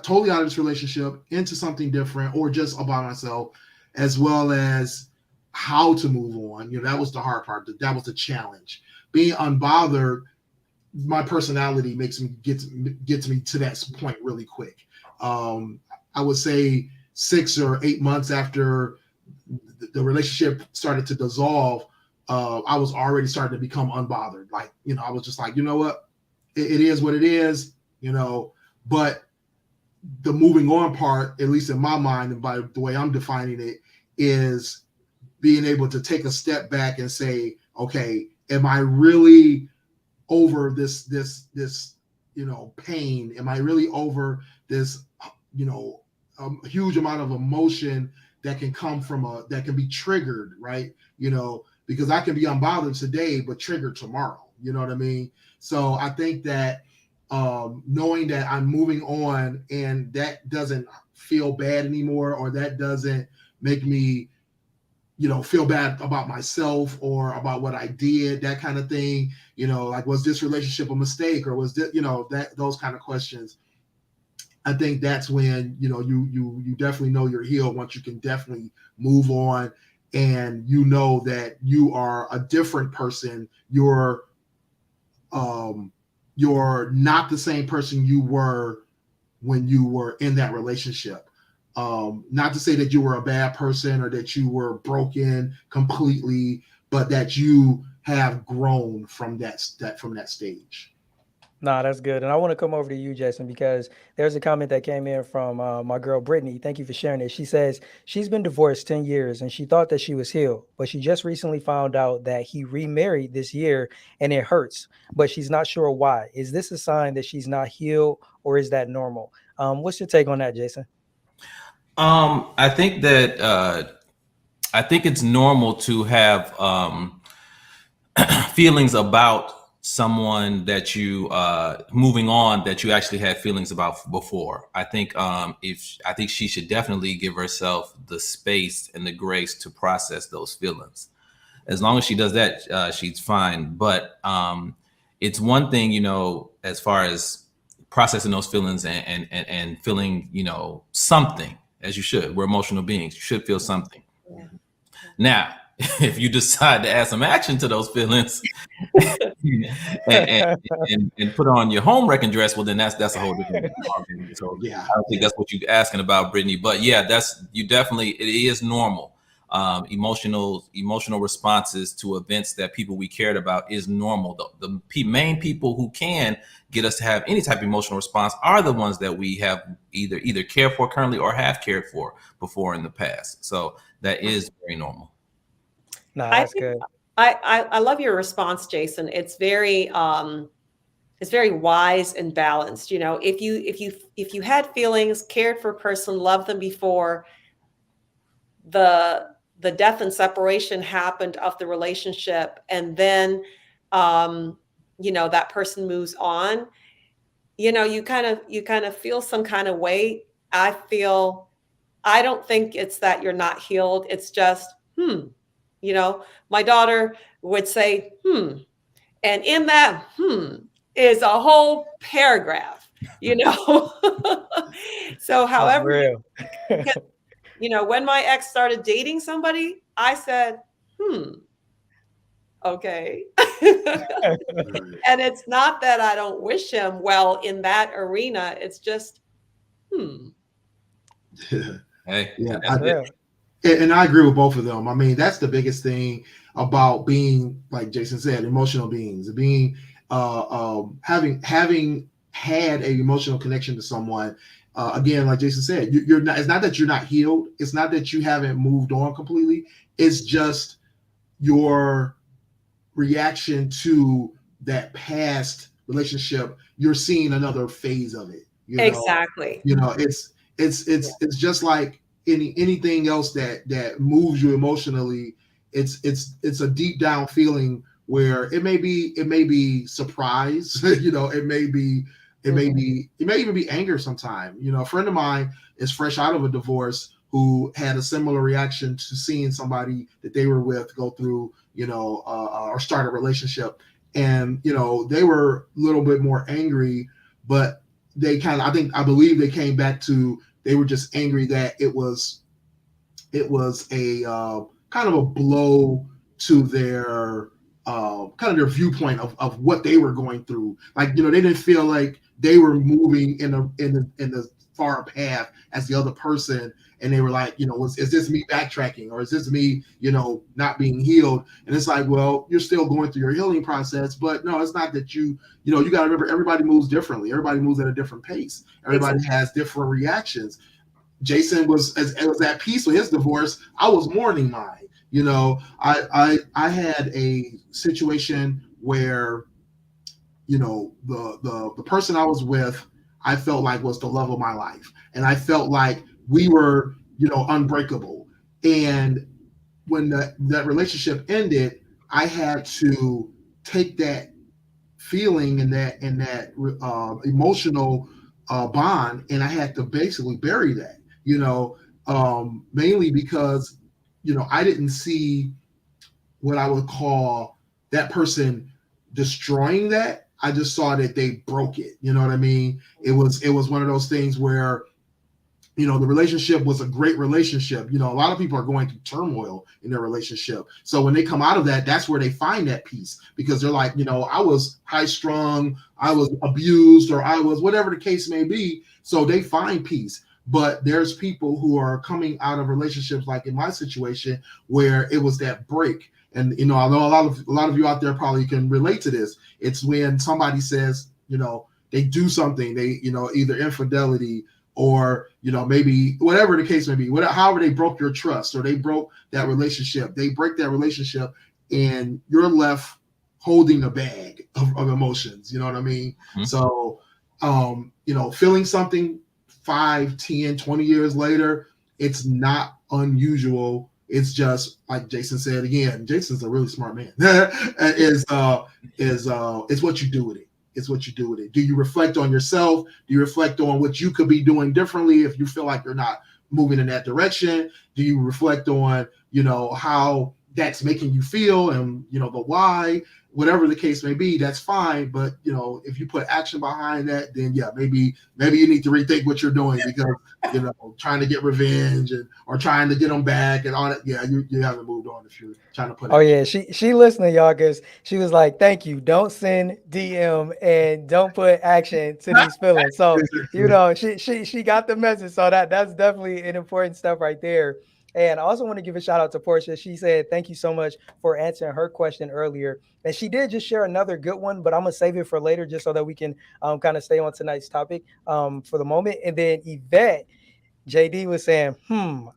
totally out of this relationship into something different or just about myself, as well as how to move on. That was the hard part. That was the challenge. Being unbothered, my personality gets me to that point really quick. I would say 6 or 8 months after the relationship started to dissolve, I was already starting to become unbothered. Like, I was just like, you know what? It is what it is, but the moving on part, at least in my mind and by the way I'm defining it, is being able to take a step back and say, okay, am I really over this pain? Am I really over this, a huge amount of emotion that can come from that can be triggered, right? Because I can be unbothered today, but triggered tomorrow. You know what I mean? So I think that knowing that I'm moving on and that doesn't feel bad anymore, or that doesn't make me, feel bad about myself or about what I did, that kind of thing, like, was this relationship a mistake or was this, those kind of questions. I think that's when, you definitely know you're healed once you can definitely move on and that you are a different person. You're not the same person you were when you were in that relationship. Not to say that you were a bad person or that you were broken completely, but that you have grown from that stage. Nah, that's good. And I want to come over to you, Jason, because there's a comment that came in from my girl Brittany. Thank you for sharing it. She says she's been divorced 10 years and she thought that she was healed, but she just recently found out that he remarried this year and it hurts, but she's not sure why. Is this a sign that she's not healed or is that normal? What's your take on that, Jason? I think that I think it's normal to have feelings about someone that you moving on that you actually had feelings about before. I think I think she should definitely give herself the space and the grace to process those feelings. As long as she does that, she's fine. But it's one thing, you know, as far as processing those feelings and feeling, you know, something, as you should. We're emotional beings. You should feel something. Yeah. Now, if you decide to add some action to those feelings and put on your home wrecking dress, well, then that's a whole different ballgame. So Yeah. I don't think that's what you're asking about, Brittany. But yeah, it is normal. Emotional responses to events that people we cared about is normal. The main people who can get us to have any type of emotional response are the ones that we have either cared for currently or have cared for before in the past. So that is very normal. Nah, I that's think good. I love your response, Jason. It's very wise and balanced. You know, if you had feelings, cared for a person, loved them before, the death and separation happened of the relationship, and then you know, that person moves on, you know, you kind of feel some kind of way. I don't think it's that you're not healed. It's just, you know, my daughter would say, and in that is a whole paragraph, you know. So That's however, real. you know, when my ex started dating somebody, I said, okay. And it's not that I don't wish him well in that arena. It's just, Hey, Yeah, that's real. And I agree with both of them. I mean, that's the biggest thing about being, like Jason said, emotional beings. Being having had an emotional connection to someone. Again, like Jason said, you're not. It's not that you're not healed. It's not that you haven't moved on completely. It's just your reaction to that past relationship. You're seeing another phase of it. You know? exactly. You know, it's just like anything else that moves you emotionally. It's a deep down feeling where it may be surprise. You know, it may even be anger sometime. You know, a friend of mine is fresh out of a divorce who had a similar reaction to seeing somebody that they were with go through, you know, or start a relationship, and you know, they were a little bit more angry, but they I believe they came back to, they were just angry that it was a kind of a blow to their kind of their viewpoint of what they were going through. Like, you know, they didn't feel like they were moving in the far path as the other person, and they were like, you know, is this me backtracking, or is this me, you know, not being healed? And it's like, well, you're still going through your healing process, but no, it's not that you know, you got to remember, everybody moves differently. Everybody moves at a different pace. Everybody has different reactions. Jason was at peace with his divorce. I was mourning mine. You know, I had a situation where, you know, the person I was with, I felt like was the love of my life, and I felt like we were, you know, unbreakable. And when that relationship ended, I had to take that feeling and that emotional bond, and I had to basically bury that. You know, mainly because, you know, I didn't see what I would call that person destroying that. I just saw that they broke it. You know what I mean? It was one of those things where, you know, the relationship was a great relationship. You know, a lot of people are going through turmoil in their relationship. So when they come out of that, that's where they find that peace, because they're like, you know, I was high strung, I was abused, or I was whatever the case may be. So they find peace. But there's people who are coming out of relationships, like in my situation, where it was that break. And, you know, I know a lot of you out there probably can relate to this. It's when somebody says, they do something, they, either infidelity or, maybe whatever the case may be, however they broke your trust or they broke that relationship, they break that relationship and you're left holding a bag of emotions. You know what I mean? Mm-hmm. So, feeling something 5, 10, 20 years later, it's not unusual. It's just like Jason said again. Jason's a really smart man. It's what you do with it. It's what you do with it. Do you reflect on yourself? Do you reflect on what you could be doing differently if you feel like you're not moving in that direction? Do you reflect on, how that's making you feel and, the why? Whatever the case may be, that's fine. But, if you put action behind that, then yeah, maybe you need to rethink what you're doing because, trying to get revenge or trying to get them back and all that. Yeah, you haven't moved on if you're trying to put. Oh yeah, she listening, y'all, because she was like, "Thank you. Don't send DM and don't put action to these feelings." So she got the message. So that's definitely an important stuff right there. And I also want to give a shout out to Portia. She said, thank you so much for answering her question earlier. And she did just share another good one, but I'm going to save it for later just so that we can kind of stay on tonight's topic for the moment. And then Yvette, JD was saying,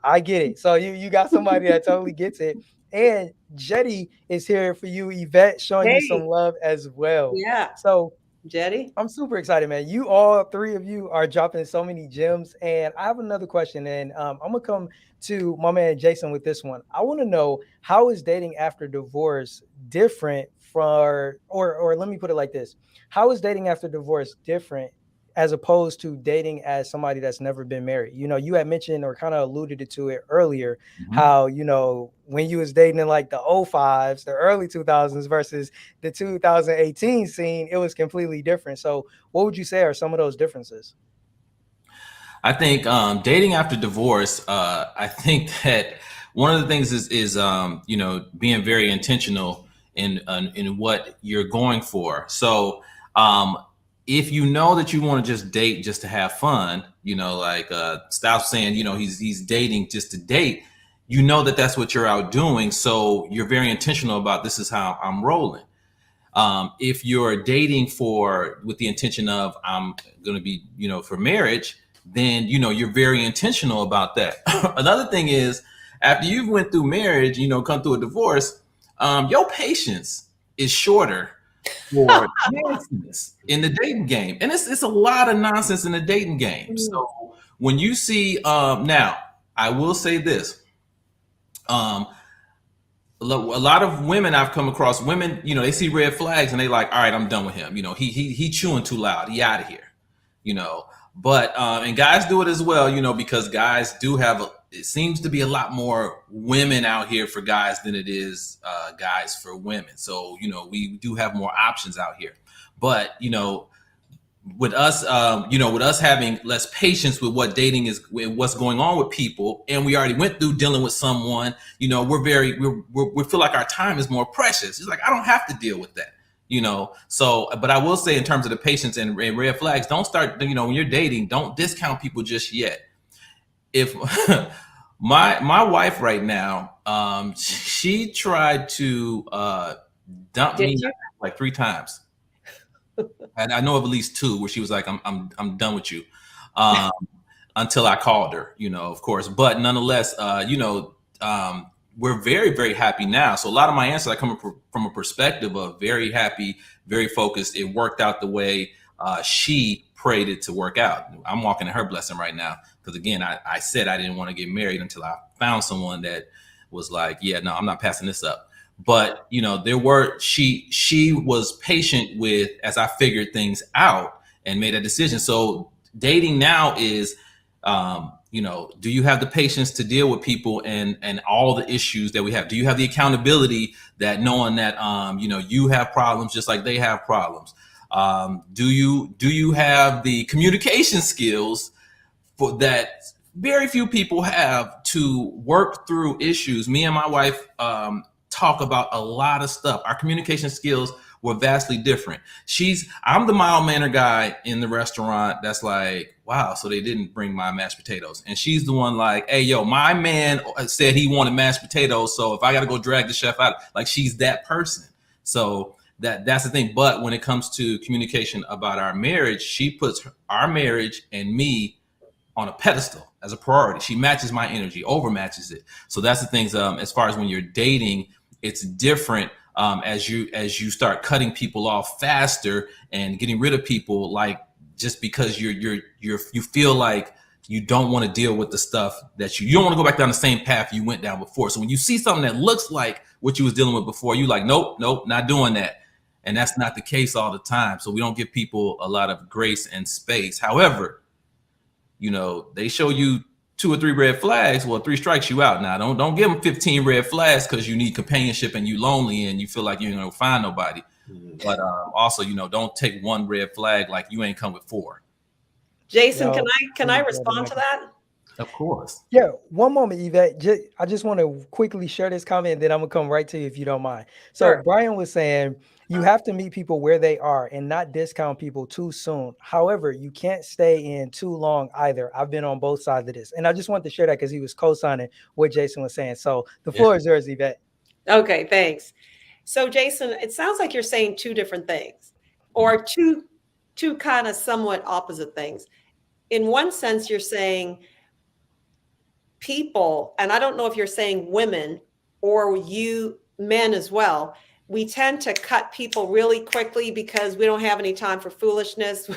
I get it. So you got somebody that totally gets it. And Jetty is here for you, Yvette, showing you some love as well. Yeah. So Jetty, I'm super excited, man. All three of you are dropping so many gems. And I have another question. And I'm going to come to my man Jason with this one. I want to know, how is dating after divorce different or let me put it like this. How is dating after divorce different as opposed to dating as somebody that's never been married? You had mentioned or kind of alluded to it earlier, how, when you was dating in like the 05s, the early 2000s versus the 2018 scene, it was completely different. So what would you say are some of those differences? I think dating after divorce, I think that one of the things is being very intentional in what you're going for. So if you know that you want to just date just to have fun, like Styles saying, he's dating just to date, that's what you're out doing. So you're very intentional about, this is how I'm rolling. If you're dating with the intention of I'm going to be, for marriage, then, you're very intentional about that. Another thing is, after you've went through marriage, come through a divorce, your patience is shorter for nonsense in the dating game. And it's a lot of nonsense in the dating game. So when you see, now, I will say this, a lot of women I've come across, they see red flags and they like, all right, I'm done with him. He chewing too loud. He out of here, But and guys do it as well, because guys do it seems to be a lot more women out here for guys than it is guys for women. So, we do have more options out here. But, with us, with us having less patience with what dating is, with what's going on with people, and we already went through dealing with someone, we feel like our time is more precious. It's like, I don't have to deal with that. So, but I will say in terms of the patience and red flags, don't start, when you're dating, don't discount people just yet. If my wife right now, she tried to dump me like 3 times. And I know of at least 2 where she was like, I'm done with you. Until I called her, of course, but nonetheless, we're very, very happy now. So a lot of my answers are coming from a perspective of very happy, very focused. It worked out the way she prayed it to work out. I'm walking in her blessing right now. Because again, I said I didn't want to get married until I found someone that was like, yeah, no, I'm not passing this up. But, she was patient with, as I figured things out and made a decision. So dating now is, do you have the patience to deal with people and all the issues that we have? Do you have the accountability that knowing that, you have problems just like they have problems? Do you have the communication skills for that very few people have to work through issues? Me and my wife, talk about a lot of stuff. Our communication skills were vastly different. I'm the mild mannered guy in the restaurant that's like, wow, so they didn't bring my mashed potatoes. And she's the one like, hey, yo, my man said he wanted mashed potatoes, so if I got to go drag the chef out, like she's that person. So that's the thing. But when it comes to communication about our marriage, she puts our marriage and me on a pedestal as a priority. She matches my energy, overmatches it. So that's the things. As far as when you're dating, it's different. As you start cutting people off faster and getting rid of people, like just because you feel like you don't want to deal with the stuff that you don't want to go back down the same path you went down before. So when you see something that looks like what you was dealing with before, you like, nope, not doing that. And that's not the case all the time. So we don't give people a lot of grace and space. However, they show you 2 or 3 red flags. Well, 3 strikes you out. Now, don't give them 15 red flags because you need companionship and you lonely and you feel like you're going to find nobody. But also, don't take 1 red flag like you ain't come with 4. Jason, can I respond to that? Of course. Yeah, one moment, Yvette. I just want to quickly share this comment, and then I'm gonna come right to you if you don't mind. So Sure. Brian was saying you have to meet people where they are and not discount people too soon. However, you can't stay in too long either. I've been on both sides of this, and I just wanted to share that because he was co-signing what Jason was saying. So the floor is yours, Yvette. Okay, thanks. So Jason, it sounds like you're saying 2 different things, or two kind of somewhat opposite things. In one sense, you're saying people, and I don't know if you're saying women or you men as well, we tend to cut people really quickly because we don't have any time for foolishness.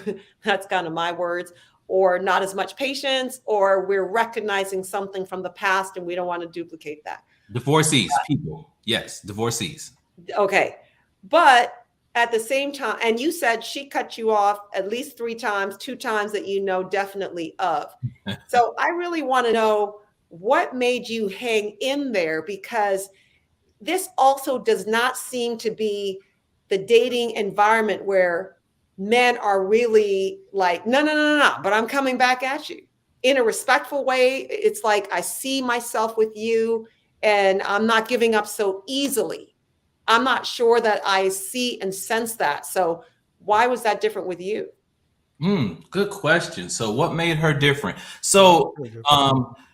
That's kind of my words, or not as much patience, or we're recognizing something from the past and we don't want to duplicate that. Divorcees, people. Yes, divorcees. Okay. But at the same time, and you said she cut you off at least 3 times, 2 times that definitely of. So I really want to know what made you hang in there, because this also does not seem to be the dating environment where men are really like, no, but I'm coming back at you in a respectful way. It's like, I see myself with you and I'm not giving up so easily. I'm not sure that I see and sense that. So why was that different with you? Good question. So what made her different? So,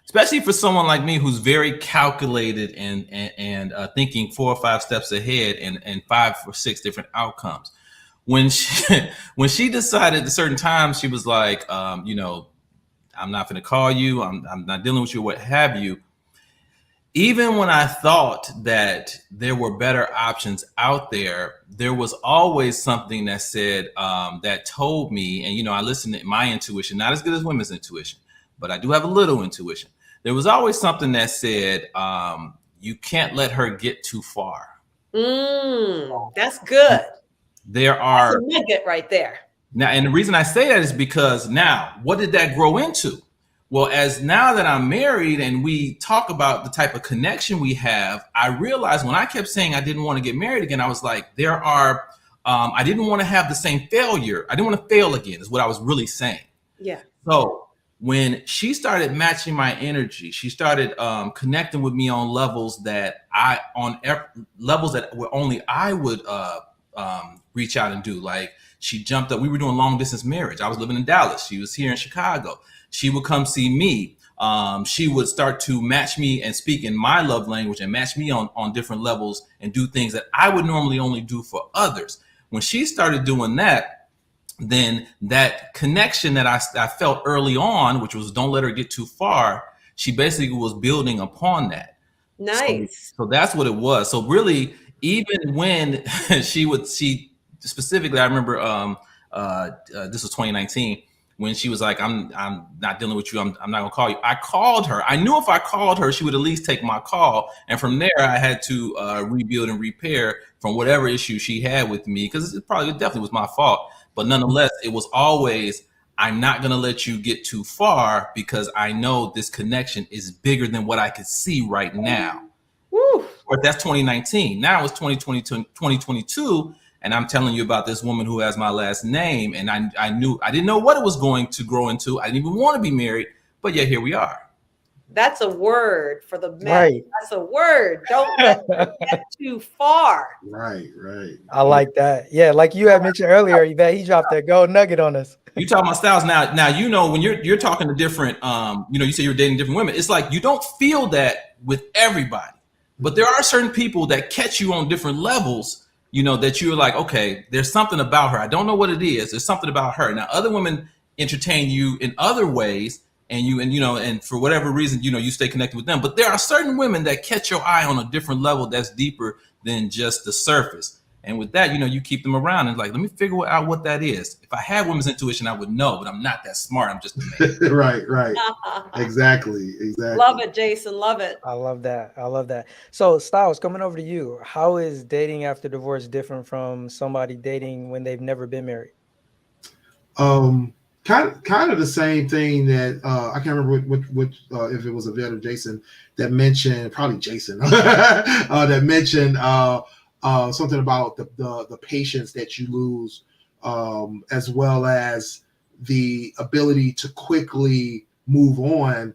especially for someone like me who's very calculated and thinking 4 or 5 steps ahead and 5 or 6 different outcomes. When she decided at certain times, she was like, I'm not going to call you. I'm not dealing with you, what have you. Even when I thought that there were better options out there, there was always something that said, that told me, and, I listened to my intuition, not as good as women's intuition, but I do have a little intuition. There was always something that said, you can't let her get too far. That's good. There are that's a nugget right there. Now, and the reason I say that is because now, what did that grow into? Well, as now that I'm married and we talk about the type of connection we have, I realized when I kept saying I didn't want to get married again, I was like, I didn't want to have the same failure. I didn't want to fail again is what I was really saying. Yeah. So when she started matching my energy, she started connecting with me on levels that were only I would reach out and do. Like she jumped up. We were doing long distance marriage. I was living in Dallas. She was here in Chicago. She would come see me. She would start to match me and speak in my love language and match me on different levels and do things that I would normally only do for others. When she started doing that, then that connection that I felt early on, which was don't let her get too far, she basically was building upon that. Nice. So that's what it was. So really, even when she specifically, I remember this was 2019. When she was like, I'm not dealing with you. I'm not gonna call you. I called her. I knew if I called her, she would at least take my call. And from there, I had to rebuild and repair from whatever issue she had with me, because it definitely was my fault. But nonetheless, it was always, I'm not gonna let you get too far because I know this connection is bigger than what I could see right now. Woo. Or that's 2019. Now it's 2022. And I'm telling you about this woman who has my last name. And I didn't know what it was going to grow into. I didn't even want to be married, but yet here we are. That's a word for the men. Right. That's a word. Don't let them get too far. Right. I like that. Yeah, like you had mentioned earlier, Yvette, he dropped that gold nugget on us. You talking about styles now. Now when you're talking to different, you say you're dating different women. It's like you don't feel that with everybody, but there are certain people that catch you on different levels. that you're like, okay, there's something about her. I don't know what it is. There's something about her. Now, other women entertain you in other ways, and for whatever reason, you stay connected with them. But there are certain women that catch your eye on a different level that's deeper than just the surface. And with that, you keep them around and like, let me figure out what that is. If I had women's intuition, I would know, but I'm not that smart. I'm just a man. Right. Exactly. Love it, Jason. Love it. I love that. So Styles, coming over to you, how is dating after divorce different from somebody dating when they've never been married? Kind of the same thing that I can't remember which if it was Yvette or Jason that mentioned, probably Jason, that mentioned something about the patience that you lose, as well as the ability to quickly move on.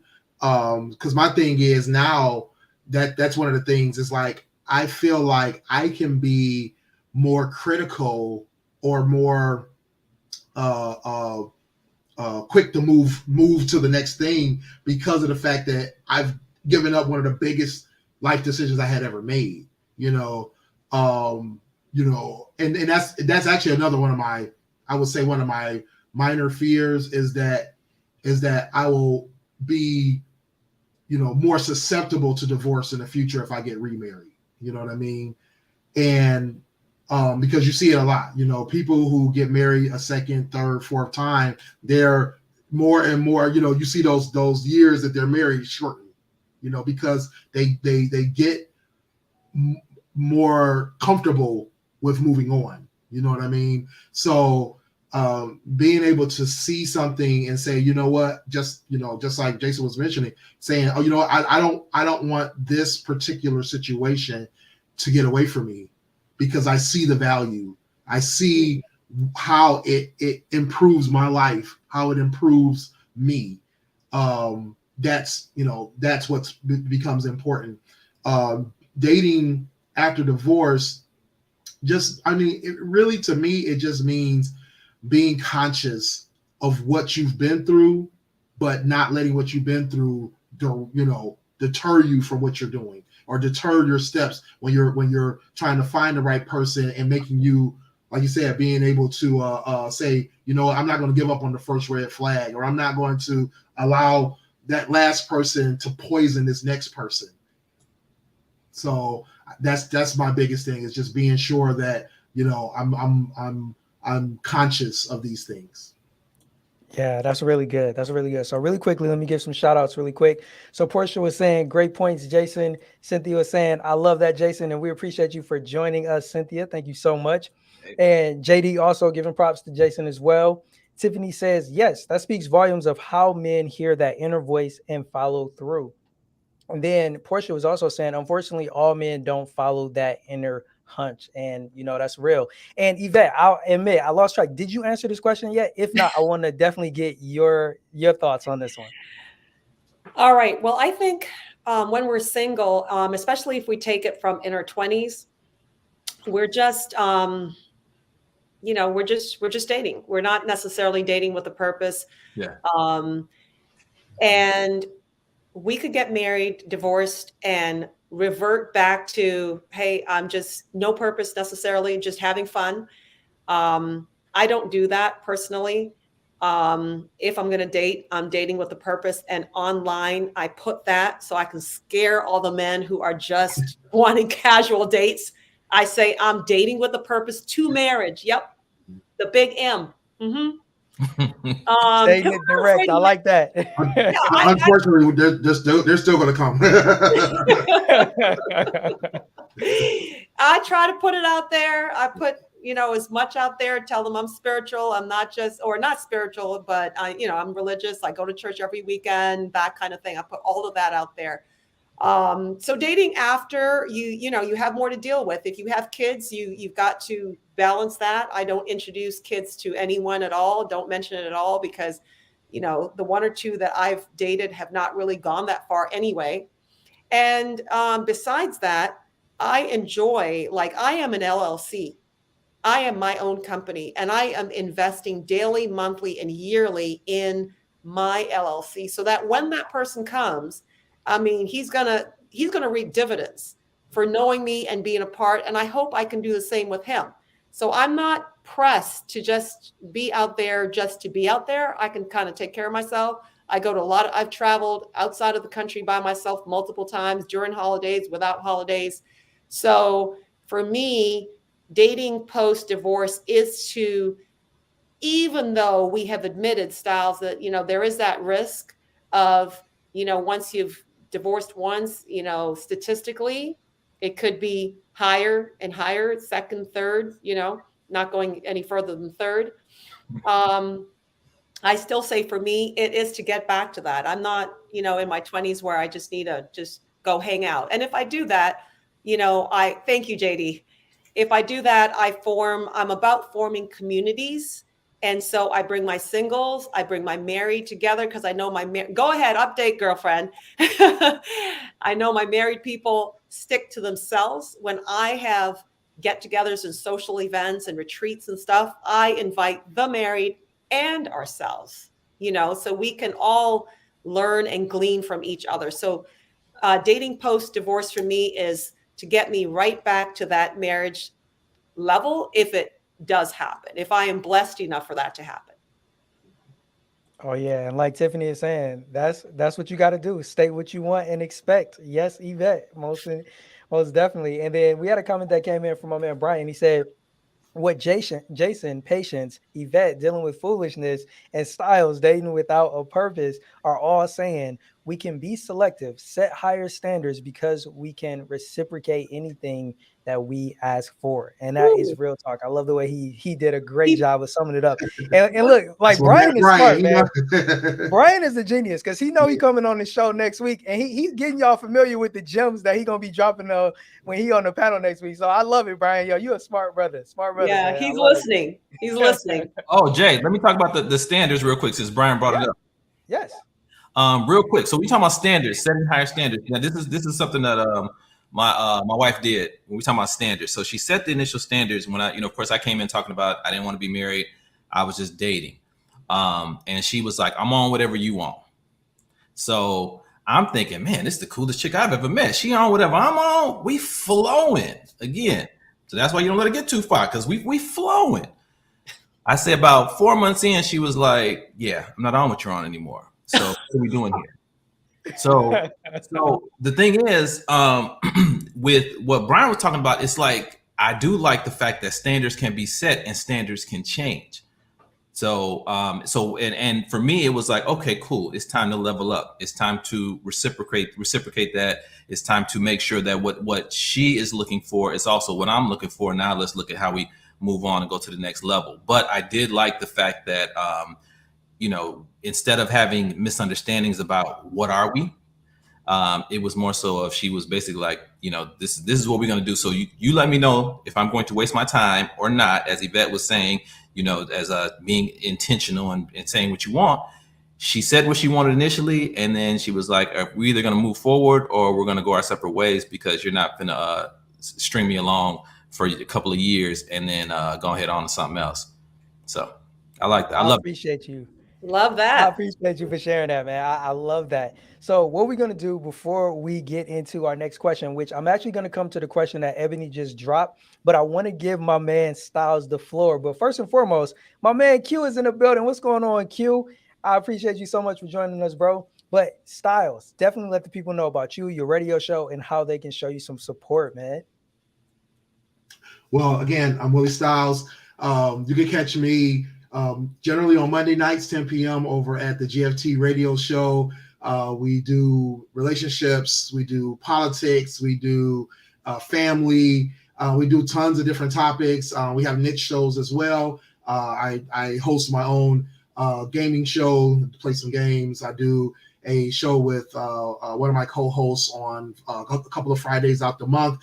Because my thing is now that's one of the things is like I feel like I can be more critical or more quick to move to the next thing because of the fact that I've given up one of the biggest life decisions I had ever made. And that's actually another one of my, I would say one of my minor fears is that I will be, more susceptible to divorce in the future if I get remarried. You know what I mean? And because you see it a lot, people who get married a second, third, fourth time, they're more and more, you see those years that they're married shorten, because they get more comfortable with moving on. You know what I mean? So being able to see something and say, you know what, just like Jason was mentioning, saying, oh, I don't want this particular situation to get away from me because I see the value. I see how it improves my life, how it improves me. That's what becomes important. Dating after divorce, really to me, it just means being conscious of what you've been through, but not letting what you've been through, deter you from what you're doing or deter your steps when you're trying to find the right person and making you, like you said, being able to say, I'm not going to give up on the first red flag, or I'm not going to allow that last person to poison this next person. So that's my biggest thing, is just being sure that I'm conscious of these things. Yeah, that's really good. So really quickly, let me give some shout outs really quick. So Portia was saying, great points, Jason. Cynthia was saying, I love that, Jason. And we appreciate you for joining us, Cynthia. Thank you so much. And JD also giving props to Jason as well. Tiffany says, yes, that speaks volumes of how men hear that inner voice and follow through. And then Portia was also saying, unfortunately, all men don't follow that inner hunch. And, that's real. And Yvette, I'll admit, I lost track. Did you answer this question yet? If not, I want to definitely get your thoughts on this one. All right. Well, I think when we're single, especially if we take it from in our 20s, we're just, we're just dating. We're not necessarily dating with a purpose. Yeah. And we could get married, divorced, and revert back to, hey, I'm just no purpose necessarily, just having fun. I don't do that personally. If I'm going to date, I'm dating with a purpose. And online, I put that so I can scare all the men who are just wanting casual dates. I say I'm dating with a purpose to marriage. Yep. The big M. Mm-hmm. Saying it direct. I like that. Yeah, Unfortunately, they're still going to come. I try to put it out there. I put, as much out there, tell them I'm spiritual. I'm not spiritual, but I'm religious. I go to church every weekend, that kind of thing. I put all of that out there. So dating after you have more to deal with. If you have kids, you've got to balance that. I don't introduce kids to anyone at all. Don't mention it at all, because, the one or two that I've dated have not really gone that far anyway. And besides that, I enjoy, I am an LLC. I am my own company, and I am investing daily, monthly, and yearly in my LLC, so that when that person comes, he's gonna reap dividends for knowing me and being a part. And I hope I can do the same with him. So I'm not pressed to just be out there just to be out there. I can kind of take care of myself. I go to I've traveled outside of the country by myself multiple times during holidays, without holidays. So for me, dating post-divorce is to, even though we have admitted, Styles, that, there is that risk of, once you've divorced once, statistically, it could be higher and higher, second, third, not going any further than third. I still say for me, it is to get back to that. I'm not, in my 20s where I just need to just go hang out. And if I do that, thank you, JD. If I do that, I'm about forming communities. And so I bring my singles, I bring my married together, because I know go ahead, update, girlfriend. I know my married people stick to themselves. When I have get-togethers and social events and retreats and stuff, I invite the married and ourselves, so we can all learn and glean from each other. So dating post-divorce for me is to get me right back to that marriage level, if it does happen, if I am blessed enough for that to happen. Oh yeah, and like Tiffany is saying, that's what you got to do. State what you want and expect. Yes, Yvette, most definitely. And then we had a comment that came in from my man Brian. He said, what Jason, Patience, Yvette dealing with foolishness, and Styles dating without a purpose are all saying we can be selective, set higher standards, because we can reciprocate anything that we ask for. And that is real talk. I love the way he did a great job of summing it up. And look, like Brian is smart, man. Brian is a genius, because he know he coming on the show next week, and he's getting y'all familiar with the gems that he gonna be dropping when he on the panel next week. So I love it, Brian. Yo, you a smart brother. Yeah, man. He's listening. He's listening. Oh, Jay, let me talk about the standards real quick, since Brian brought it up. Yes. Real quick. So we talking about standards, setting higher standards. Now this is something that my wife did when we talking about standards. So she set the initial standards when of course I came in talking about I didn't want to be married. I was just dating. And she was like, I'm on whatever you want. So I'm thinking, man, this is the coolest chick I've ever met. She on whatever I'm on. We flowing again. So that's why you don't let it get too far, because we flowing. I say about 4 months in, she was like, yeah, I'm not on what you're on anymore. So what are we doing here? So the thing is, with what Brian was talking about, it's like, I do like the fact that standards can be set and standards can change. So and for me, it was like, okay, cool. It's time to level up. It's time to reciprocate that. It's time to make sure that what she is looking for is also what I'm looking for. Now let's look at how we move on and go to the next level. But I did like the fact that, instead of having misunderstandings about what are we, it was more so of, she was basically like, this is what we're going to do. So you let me know if I'm going to waste my time or not, as Yvette was saying, as being intentional and saying what you want. She said what she wanted initially, and then she was like, we're either going to move forward or we're going to go our separate ways, because you're not going to string me along for a couple of years and then go ahead on to something else. So I like that. I appreciate you. Love that. I appreciate you for sharing that, man. I love that. So what we're going to do before we get into our next question, which I'm actually going to come to the question that Ebony just dropped, but I want to give my man Styles the floor. But first and foremost, my man Q is in the building. What's going on, Q? I appreciate you so much for joining us, bro. But Styles, definitely let the people know about you, your radio show, and how they can show you some support, man. Well, again, I'm Willie Styles. You can catch me generally on Monday nights, 10 p.m. over at the GFT radio show. We do relationships, we do politics, we do family, we do tons of different topics. We have niche shows as well. I host my own gaming show, play some games. I do a show with one of my co-hosts on a couple of Fridays out the month.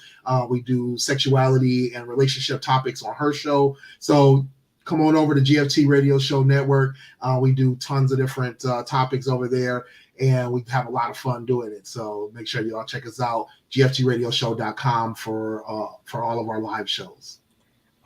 We do sexuality and relationship topics on her show. So come on over to GFT Radio Show Network. We do tons of different topics over there, and we have a lot of fun doing it. So make sure you all check us out, gftradioshow.com for all of our live shows.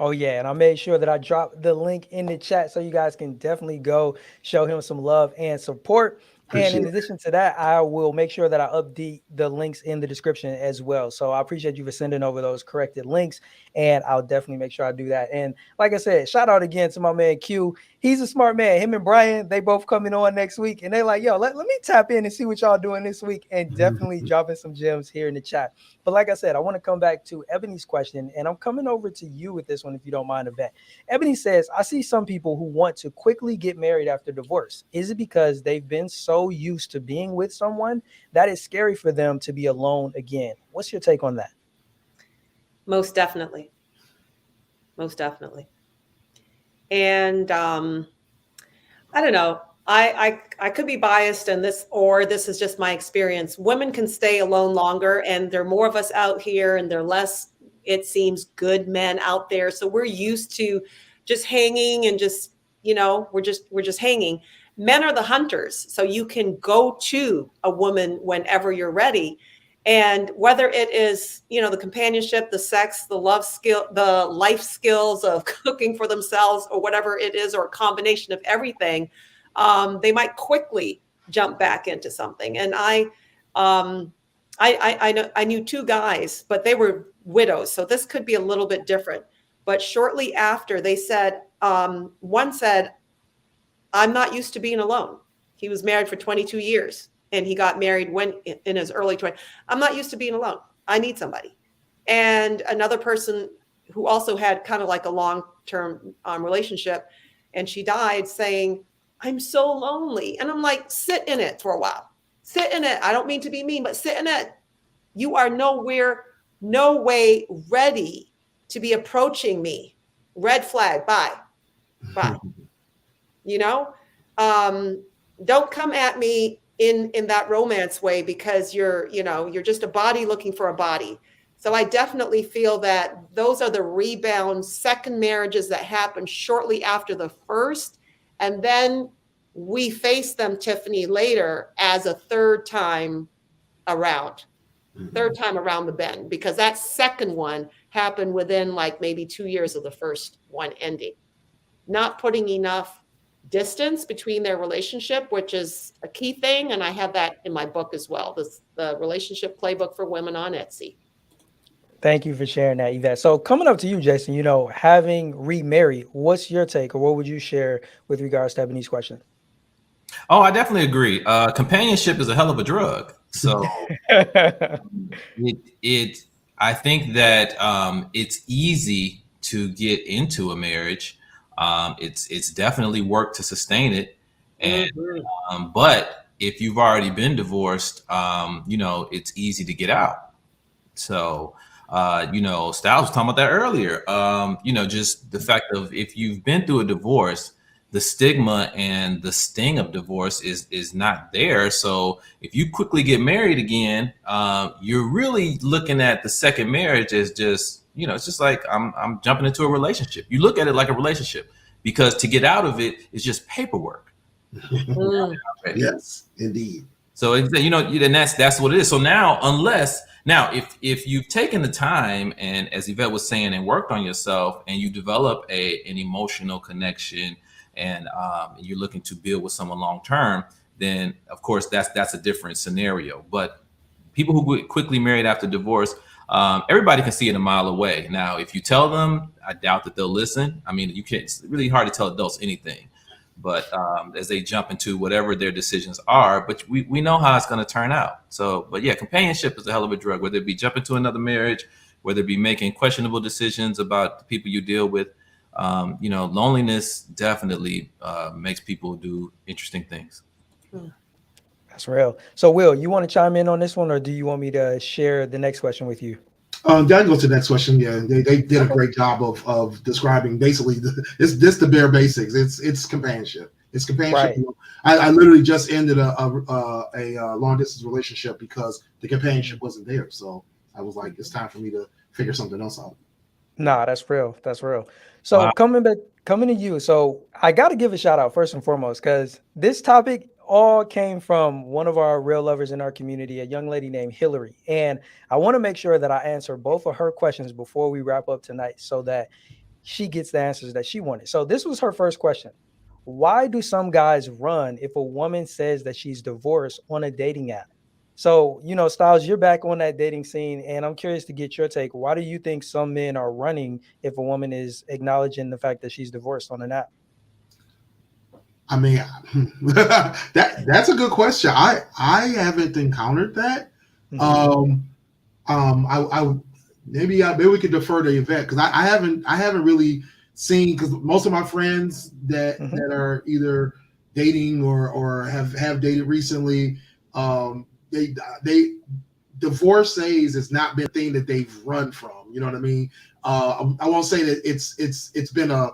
Oh, yeah. And I made sure that I dropped the link in the chat so you guys can definitely go show him some love and support. And in addition to that, I will make sure that I update the links in the description as well. So I appreciate you for sending over those corrected links, and I'll definitely make sure I do that. And like I said, shout out again to my man Q. He's a smart man. Him and Brian, they both coming on next week, and they're like, yo, let me tap in and see what y'all doing this week, and definitely dropping some gems here in the chat. But like I said, I want to come back to Ebony's question, and I'm coming over to you with this one, if you don't mind, Yvette. Ebony says, I see some people who want to quickly get married after divorce. Is it because they've been so used to being with someone that it's scary for them to be alone again? What's your take on that? Most definitely. Most definitely. And I don't know. I could be biased in this, or this is just my experience. Women can stay alone longer, and there are more of us out here, and there are less, it seems, good men out there. So we're used to just hanging and just, you know, we're just hanging. Men are the hunters. So you can go to a woman whenever you're ready. And whether it is, you know, the companionship, the sex, the love skill, the life skills of cooking for themselves, or whatever it is, or a combination of everything, they might quickly jump back into something. And I knew two guys, but they were widows, so this could be a little bit different. But shortly after, they said, one said, I'm not used to being alone. He was married for 22 years, and he got married when in his early 20s. I'm not used to being alone. I need somebody. And another person who also had kind of like a long-term relationship, and she died, saying, I'm so lonely. And I'm like, sit in it for a while. Sit in it. I don't mean to be mean, but sit in it. You are no way ready to be approaching me. Red flag. Bye. You know, don't come at me in that romance way, because you're just a body looking for a body. So I definitely feel that those are the rebound second marriages that happen shortly after the first. And then we face them, Tiffany, later as a third time around the bend, because that second one happened within like maybe 2 years of the first one ending. Not putting enough distance between their relationship, which is a key thing. And I have that in my book as well, the relationship playbook for women on Etsy. Thank you for sharing that, Yvette. So coming up to you, Jason, you know, having remarried, what's your take, or what would you share with regards to Ebony's question? Oh, I definitely agree. Companionship is a hell of a drug. So I think that it's easy to get into a marriage. It's definitely work to sustain it. And but if you've already been divorced, you know, it's easy to get out. So you know, Styles was talking about that earlier. You know, just the fact of, if you've been through a divorce, the stigma and the sting of divorce is not there. So if you quickly get married again, you're really looking at the second marriage as just, you know, it's just like I'm jumping into a relationship. You look at it like a relationship, because to get out of it is just paperwork. Yes, indeed. So you know, and that's what it is. So now, if you've taken the time, and as Yvette was saying, and worked on yourself, and you develop an emotional connection, and you're looking to build with someone long term, then of course that's a different scenario. But people who get quickly married after divorce, everybody can see it a mile away. Now, if you tell them, I doubt that they'll listen. I mean, it's really hard to tell adults anything. But as they jump into whatever their decisions are, but we know how it's going to turn out. So, but yeah, companionship is a hell of a drug, whether it be jumping to another marriage, whether it be making questionable decisions about the people you deal with. You know, loneliness definitely makes people do interesting things. That's real. So Will, you want to chime in on this one, or do you want me to share the next question with you? That goes to the next question. Yeah, they did a great job of describing basically it's the bare basics. It's companionship. It's companionship. Right. I literally just ended a long distance relationship because the companionship wasn't there. So I was like, it's time for me to figure something else out. Nah, that's real. That's real. So coming to you. So I got to give a shout out first and foremost, because this topic all came from one of our real lovers in our community, a young lady named Hillary. And I want to make sure that I answer both of her questions before we wrap up tonight, so that she gets the answers that she wanted. So this was her first question. why do some guys run if a woman says that she's divorced on a dating app? So, Styles, you're back on that dating scene, and I'm curious to get your take. Why do you think some men are running if a woman is acknowledging the fact that she's divorced on an app? I mean, that's a good question. I haven't encountered that. I maybe we could defer to Yvette, because I haven't really seen, because most of my friends that are either dating or have dated recently, they divorcees has not been a thing that they've run from. You know what I mean? I won't say that it's been a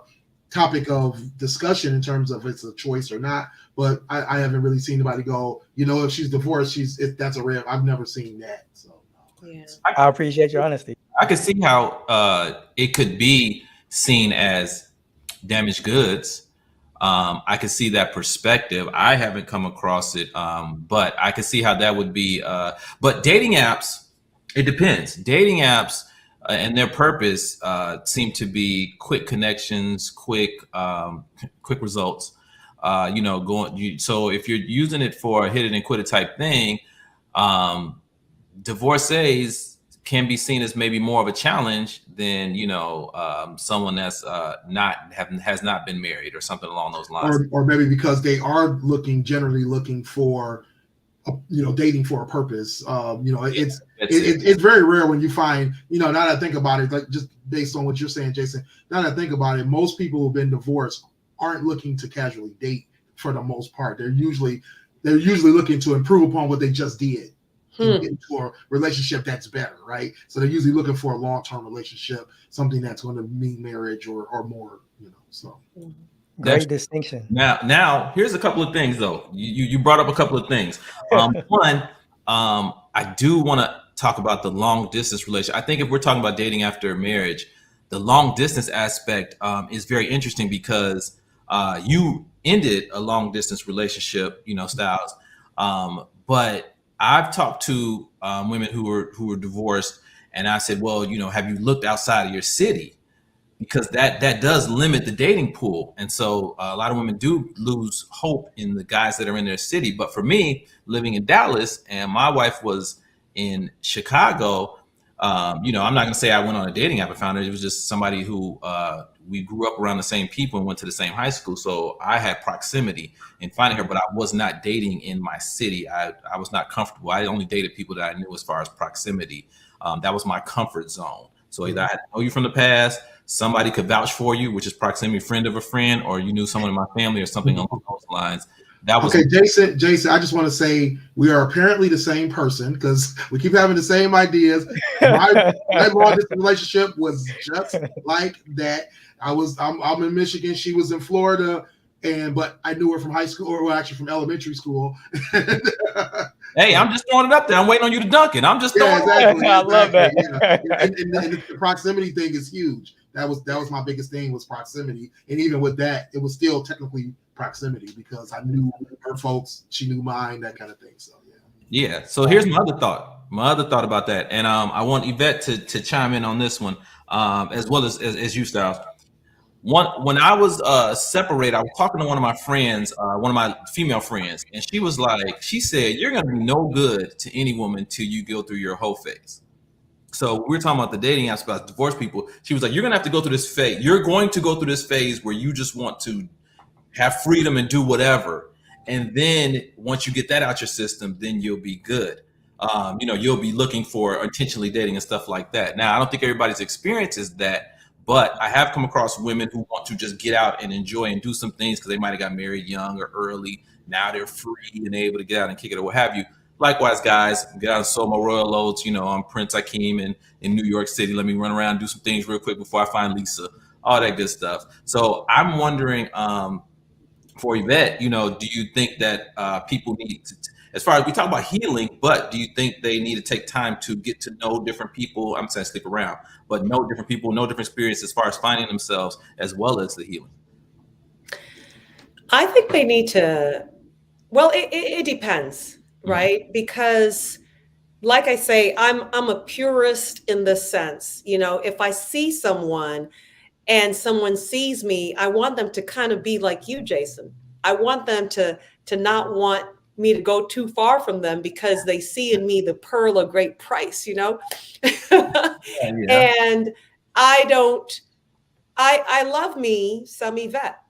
topic of discussion in terms of it's a choice or not, but I haven't really seen anybody go, if she's divorced, that's a rare. I've never seen that. So Yeah. I appreciate your honesty. I could see how it could be seen as damaged goods. I could see that perspective. I haven't come across it, but I could see how that would be. But dating apps, it depends. Dating apps and their purpose seem to be quick connections, quick results. So if you're using it for a hit it and quit it type thing, divorcees can be seen as maybe more of a challenge than someone that's has not been married or something along those lines, or maybe because they are generally looking for dating for a purpose. It's very rare when you find, now that I think about it, like just based on what you're saying, Jason, now that I think about it, most people who've been divorced aren't looking to casually date for the most part. They're usually looking to improve upon what they just did. Get into a relationship that's better, right? So they're usually looking for a long-term relationship, something that's going to mean marriage or more, so. Great distinction. Now here's a couple of things though. You brought up a couple of things. One, I do want to talk about the long distance relationship. I think if we're talking about dating after marriage, the long distance aspect is very interesting, because you ended a long distance relationship, Styles, but I've talked to women who were divorced, and I said, well, have you looked outside of your city? Because that does limit the dating pool. And so a lot of women do lose hope in the guys that are in their city. But for me, living in Dallas, and my wife was in Chicago, I'm not going to say I went on a dating app and found her. It was just somebody who we grew up around the same people and went to the same high school. So I had proximity in finding her, but I was not dating in my city. I was not comfortable. I only dated people that I knew as far as proximity. That was my comfort zone. So either I had to know you from the past, somebody could vouch for you, which is proximity, friend of a friend, or you knew someone in my family or something along those lines. That was okay, Jason, I just want to say we are apparently the same person, because we keep having the same ideas. My long distance relationship was just like that. I'm in Michigan, she was in Florida, but I knew her from high school, or actually from elementary school. Hey, I'm just throwing it up there. I'm waiting on you to dunk it. I'm just throwing exactly. I love that. Yeah. And the proximity thing is huge. That was my biggest thing, was proximity. And even with that, it was still technically proximity, because I knew her folks, she knew mine, that kind of thing. So yeah. So here's my other thought about that, and I want Yvette to chime in on this one, as well as you, Styles. When I was separated, I was talking to one of my friends, one of my female friends, and she said, you're going to be no good to any woman till you go through your whole phase. So we're talking about the dating apps about divorced people. She was like, you're going to have to go through this phase. You're going to go through this phase where you just want to have freedom and do whatever. And then once you get that out your system, then you'll be good. You'll be looking for intentionally dating and stuff like that. Now, I don't think everybody's experience is that, but I have come across women who want to just get out and enjoy and do some things because they might have got married young or early. Now they're free and able to get out and kick it or what have you. Likewise, guys, get out and sold my royal oats. I'm Prince Akeem in New York City. Let me run around and do some things real quick before I find Lisa. All that good stuff. So I'm wondering, for Yvette, do you think that people need to, as far as we talk about healing, but do you think they need to take time to get to know different people? I'm saying sleep around, but know different people, know different experiences as far as finding themselves as well as the healing? I think they need to, well, it depends, right? Mm-hmm. Because like I say, I'm a purist in this sense. If I see someone and someone sees me, I want them to kind of be like you, Jason. I want them to not want me to go too far from them because they see in me the pearl of great price, you know? Yeah. And I love me some Yvette,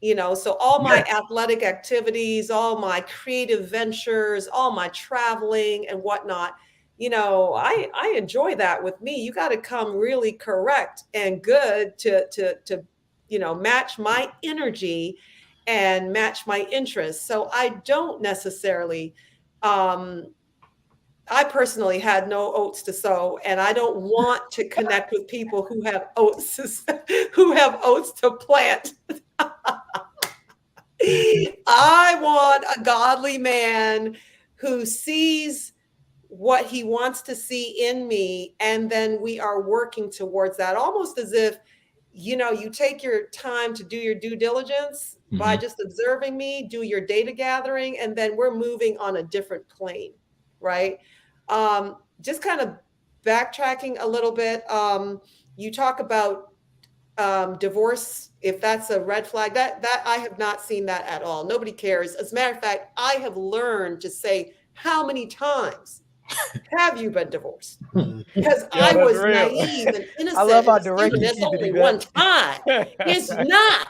you know, so all my athletic activities, all my creative ventures, all my traveling and whatnot, you know, I enjoy that with me. You got to come really correct and good to, you know, match my energy and match my interests. So I don't necessarily, I personally had no oats to sow, and I don't want to connect with people who have oats to plant. I want a godly man who sees what he wants to see in me, and then we are working towards that, almost as if, you know, you take your time to do your due diligence by just observing me, do your data gathering, and then we're moving on a different plane, right? Just kind of backtracking a little bit. You talk about divorce, if that's a red flag, that I have not seen that at all. Nobody cares. As a matter of fact, I have learned to say, how many times have you been divorced? Because I was naive and innocent. I love how and direct you it's keep it, only Yvette. one time. It's not.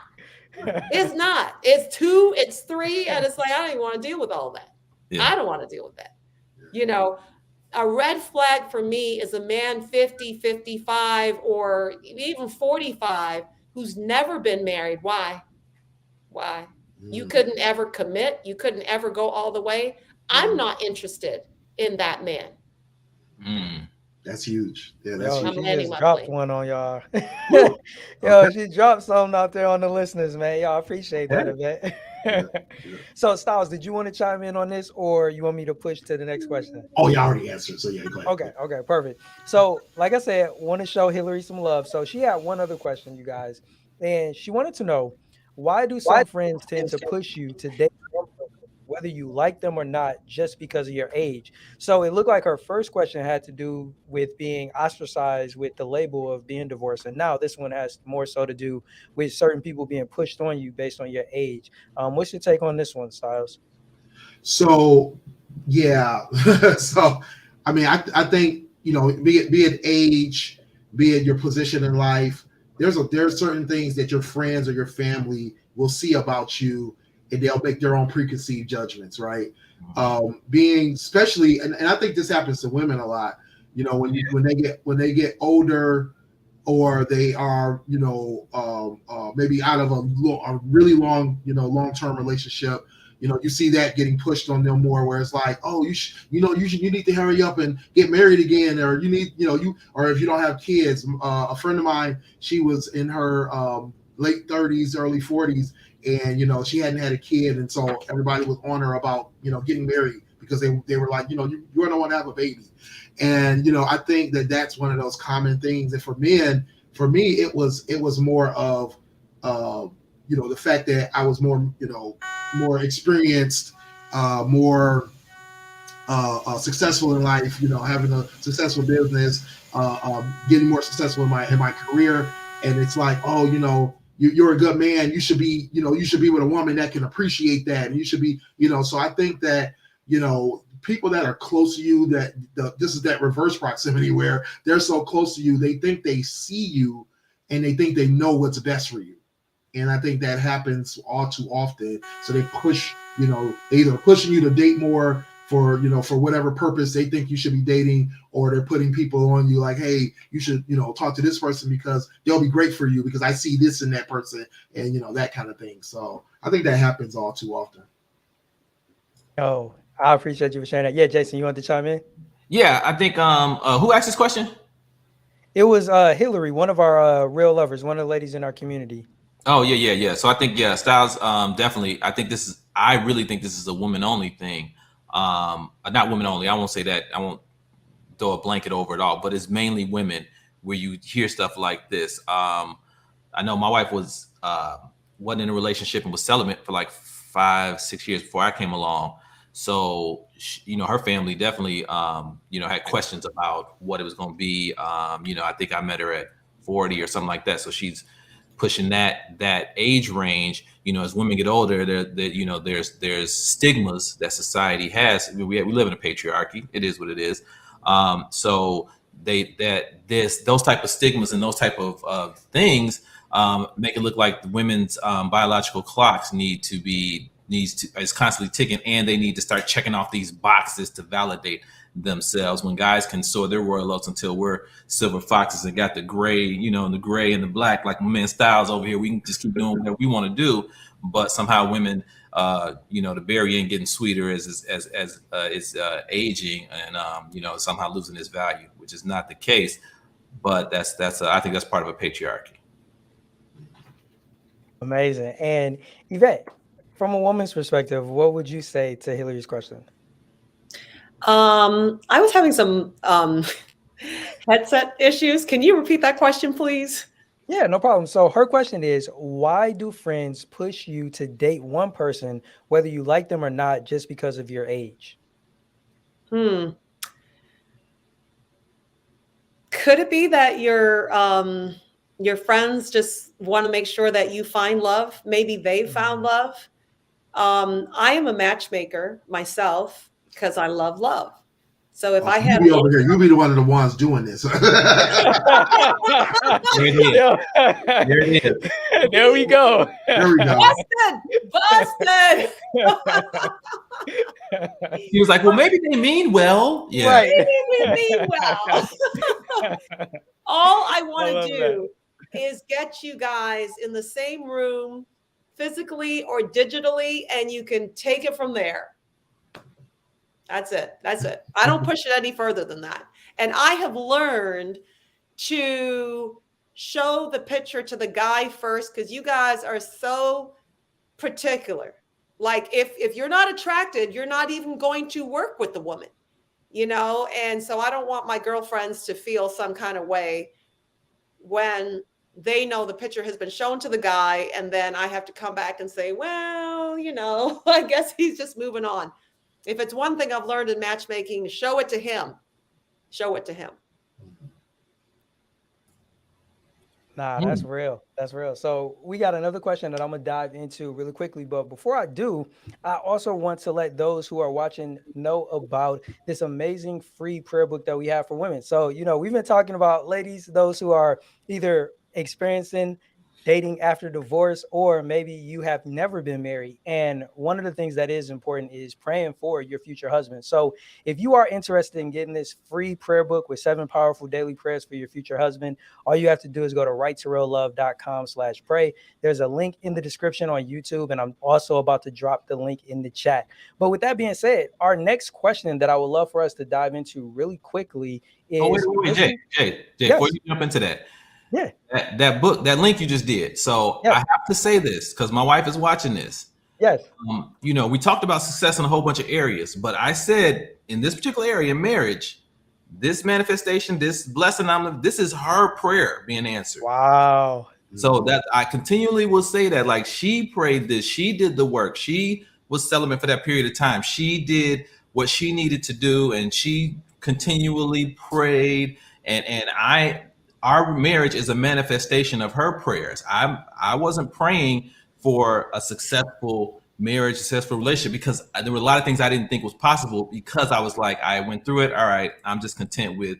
It's not. It's 2, it's 3, and it's like, I don't even want to deal with all that. Yeah. I don't want to deal with that. You know, a red flag for me is a man 50, 55, or even 45 who's never been married. Why? You couldn't ever commit. You couldn't ever go all the way. I'm not interested in that man. That's huge. Yeah, that's Yo, huge. she landing just my dropped plane. one on y'all. Yo, she dropped something out there on the listeners, man. Y'all appreciate that, Yvette. So, Styles, did you want to chime in on this, or you want me to push to the next question? Oh, you already answered. So yeah, go ahead. Okay, perfect. So, like I said, want to show Hillary some love. So she had one other question, you guys, and she wanted to know, why do some friends tend to push you to date whether you like them or not, just because of your age? So it looked like her first question had to do with being ostracized with the label of being divorced. And now this one has more so to do with certain people being pushed on you based on your age. What's your take on this one, Styles? So, yeah. So, I mean, I think, you know, be it age, be it your position in life, there are certain things that your friends or your family will see about you, and they'll make their own preconceived judgments, right? Being especially, and I think this happens to women a lot, you know, when they get older, or they are, you know, maybe out of a really long, you know, long-term relationship, you know, you see that getting pushed on them more, where it's like, oh, you need to hurry up and get married again, or you need, you know, or if you don't have kids. A friend of mine, she was in her late 30s, early 40s, and, you know, she hadn't had a kid, and so everybody was on her about, you know, getting married, because they were like, you know, you're the one to have a baby. And, you know, I think that that's one of those common things. And for men, for me, it was more of, you know, the fact that I was more, you know, more experienced, more successful in life, you know, having a successful business, getting more successful in my career. And it's like, oh, you know, you're a good man. You should be, you know, you should be with a woman that can appreciate that. And you should be, you know, so I think that, you know, people that are close to you, this is that reverse proximity where they're so close to you, they think they see you and they think they know what's best for you. And I think that happens all too often. So they push, you know, they either pushing you to date more for, you know, for whatever purpose they think you should be dating, or they're putting people on you like, hey, you should, you know, talk to this person because they'll be great for you because I see this in that person, and, you know, that kind of thing. So I think that happens all too often. Oh, I appreciate you for sharing that. Yeah, Jason, you want to chime in? Yeah, I think who asked this question? It was Hillary, one of our real lovers, one of the ladies in our community. Oh, yeah. So I think, Styles, definitely. I really think this is a woman only thing. Not women only. I won't say that. I won't throw a blanket over it all, but it's mainly women where you hear stuff like this. I know my wife wasn't in a relationship and was celibate for like 5-6 years before I came along. So, you know, her family definitely, you know, had questions about what it was going to be. You know, I think I met her at 40 or something like that. So she's pushing that age range. You know, as women get older, you know, there's stigmas that society has. We live in a patriarchy. It is what it is. So those type of stigmas and those type of things make it look like the women's biological clocks is constantly ticking, and they need to start checking off these boxes to validate themselves, when guys can soar their royal oats until we're silver foxes and got the gray, you know, and the gray and the black, like my man Styles over here. We can just keep doing what we want to do, but somehow women, you know, the berry ain't getting sweeter as aging, and you know, somehow losing its value, which is not the case. But I think that's part of a patriarchy. Amazing. And Yvette, from a woman's perspective, what would you say to Hillary's question? I was having some headset issues. Can you repeat that question, please? Yeah, no problem. So her question is, why do friends push you to date one person, whether you like them or not, just because of your age? Could it be that your friends just want to make sure that you find love? Maybe they found love. I am a matchmaker myself because I love love. So if I have you over here, you be the one of the ones doing this. There it is. There we go. There we go. Busted. He was like, well, maybe they mean well. Yeah. Right. Maybe we mean well. All I want to do is get you guys in the same room, physically or digitally, and you can take it from there. That's it. I don't push it any further than that. And I have learned to show the picture to the guy first, because you guys are so particular. Like if you're not attracted, you're not even going to work with the woman, you know? And so I don't want my girlfriends to feel some kind of way when they know the picture has been shown to the guy, and then I have to come back and say, well, you know, I guess he's just moving on. If it's one thing I've learned in matchmaking, show it to him. Show it to him. Nah, that's real. That's real. So we got another question that I'm going to dive into really quickly. But before I do, I also want to let those who are watching know about this amazing free prayer book that we have for women. So, you know, we've been talking about, ladies, those who are either experiencing dating after divorce, or maybe you have never been married. And one of the things that is important is praying for your future husband. So if you are interested in getting this free prayer book with 7 powerful daily prayers for your future husband, all you have to do is go to righttoreallove.com/pray. There's a link in the description on YouTube, and I'm also about to drop the link in the chat. But with that being said, our next question that I would love for us to dive into really quickly is... wait, Jay, yes. Before you jump into that, yeah, that book, that link you just did. So I have to say this because my wife is watching this. Yes. You know, we talked about success in a whole bunch of areas, but I said in this particular area, marriage, this manifestation, this blessing, this is her prayer being answered. Wow. So that I continually will say that, like, she prayed this, she did the work, she was celibate for that period of time, she did what she needed to do, and she continually prayed, and our marriage is a manifestation of her prayers. I wasn't praying for a successful marriage, successful relationship, because there were a lot of things I didn't think was possible, because I was like, I went through it. All right, I'm just content with,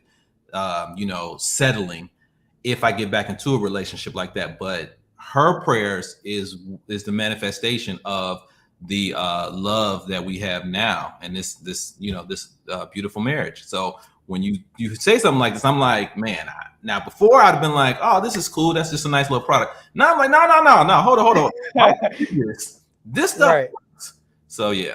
you know, settling if I get back into a relationship like that. But her prayers is the manifestation of the love that we have now, and this you know, this beautiful marriage. So when you say something like this, I'm like, man, now before I'd have been like, oh, this is cool, that's just a nice little product. Now I'm like, no, hold on. This stuff right. works. So yeah,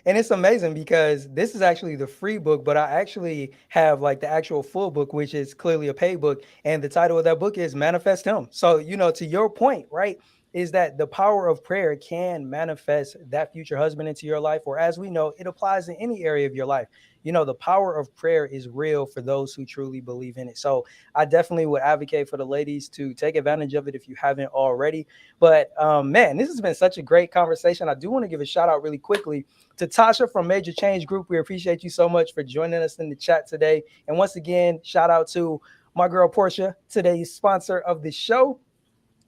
and it's amazing because this is actually the free book, but I actually have like the actual full book, which is clearly a paid book, and the title of that book is Manifest Him. So, you know, to your point, right, is that the power of prayer can manifest that future husband into your life, or as we know, it applies in any area of your life. You know, the power of prayer is real for those who truly believe in it. So I definitely would advocate for the ladies to take advantage of it if you haven't already. But man, this has been such a great conversation. I do want to give a shout out really quickly to Tasha from Major Change Group. We appreciate you so much for joining us in the chat today. And once again, shout out to my girl Portia, today's sponsor of the show.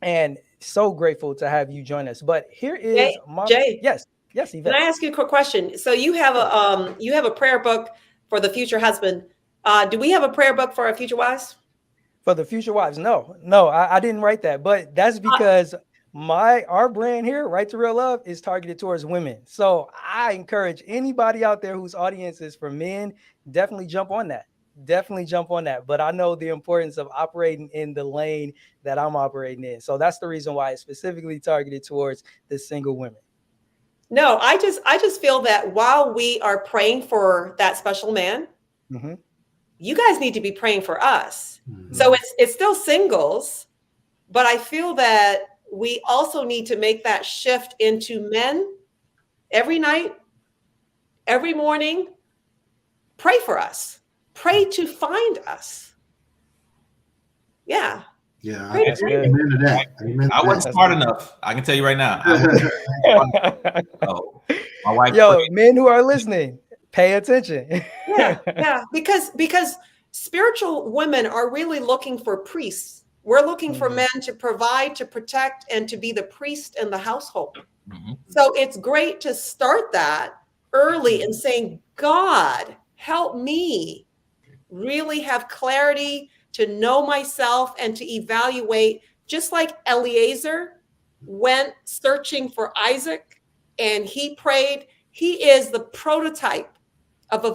And so grateful to have you join us. But here is Jay. Yes, Yvette. Can I ask you a quick question? So you have a prayer book for the future husband. Do we have a prayer book for our future wives? For the future wives? No, I didn't write that. But that's because our brand here, Right to Real Love, is targeted towards women. So I encourage anybody out there whose audience is for men, definitely jump on that. But I know the importance of operating in the lane that I'm operating in. So that's the reason why it's specifically targeted towards the single women. No, I just feel that while we are praying for that special man, you guys need to be praying for us. So it's still singles, but I feel that we also need to make that shift into men every night, every morning. Pray for us. Pray to find us. Yeah. Yeah. Pray Amen to that. Amen to I wasn't that. smart enough. I can tell you right now. My wife. Men who are listening, pay attention. Yeah. Because spiritual women are really looking for priests. We're looking for men to provide, to protect, and to be the priest in the household. So it's great to start that early and saying, God, help me really have clarity to know myself and to evaluate, just like Eliezer went searching for Isaac and he prayed. He is the prototype of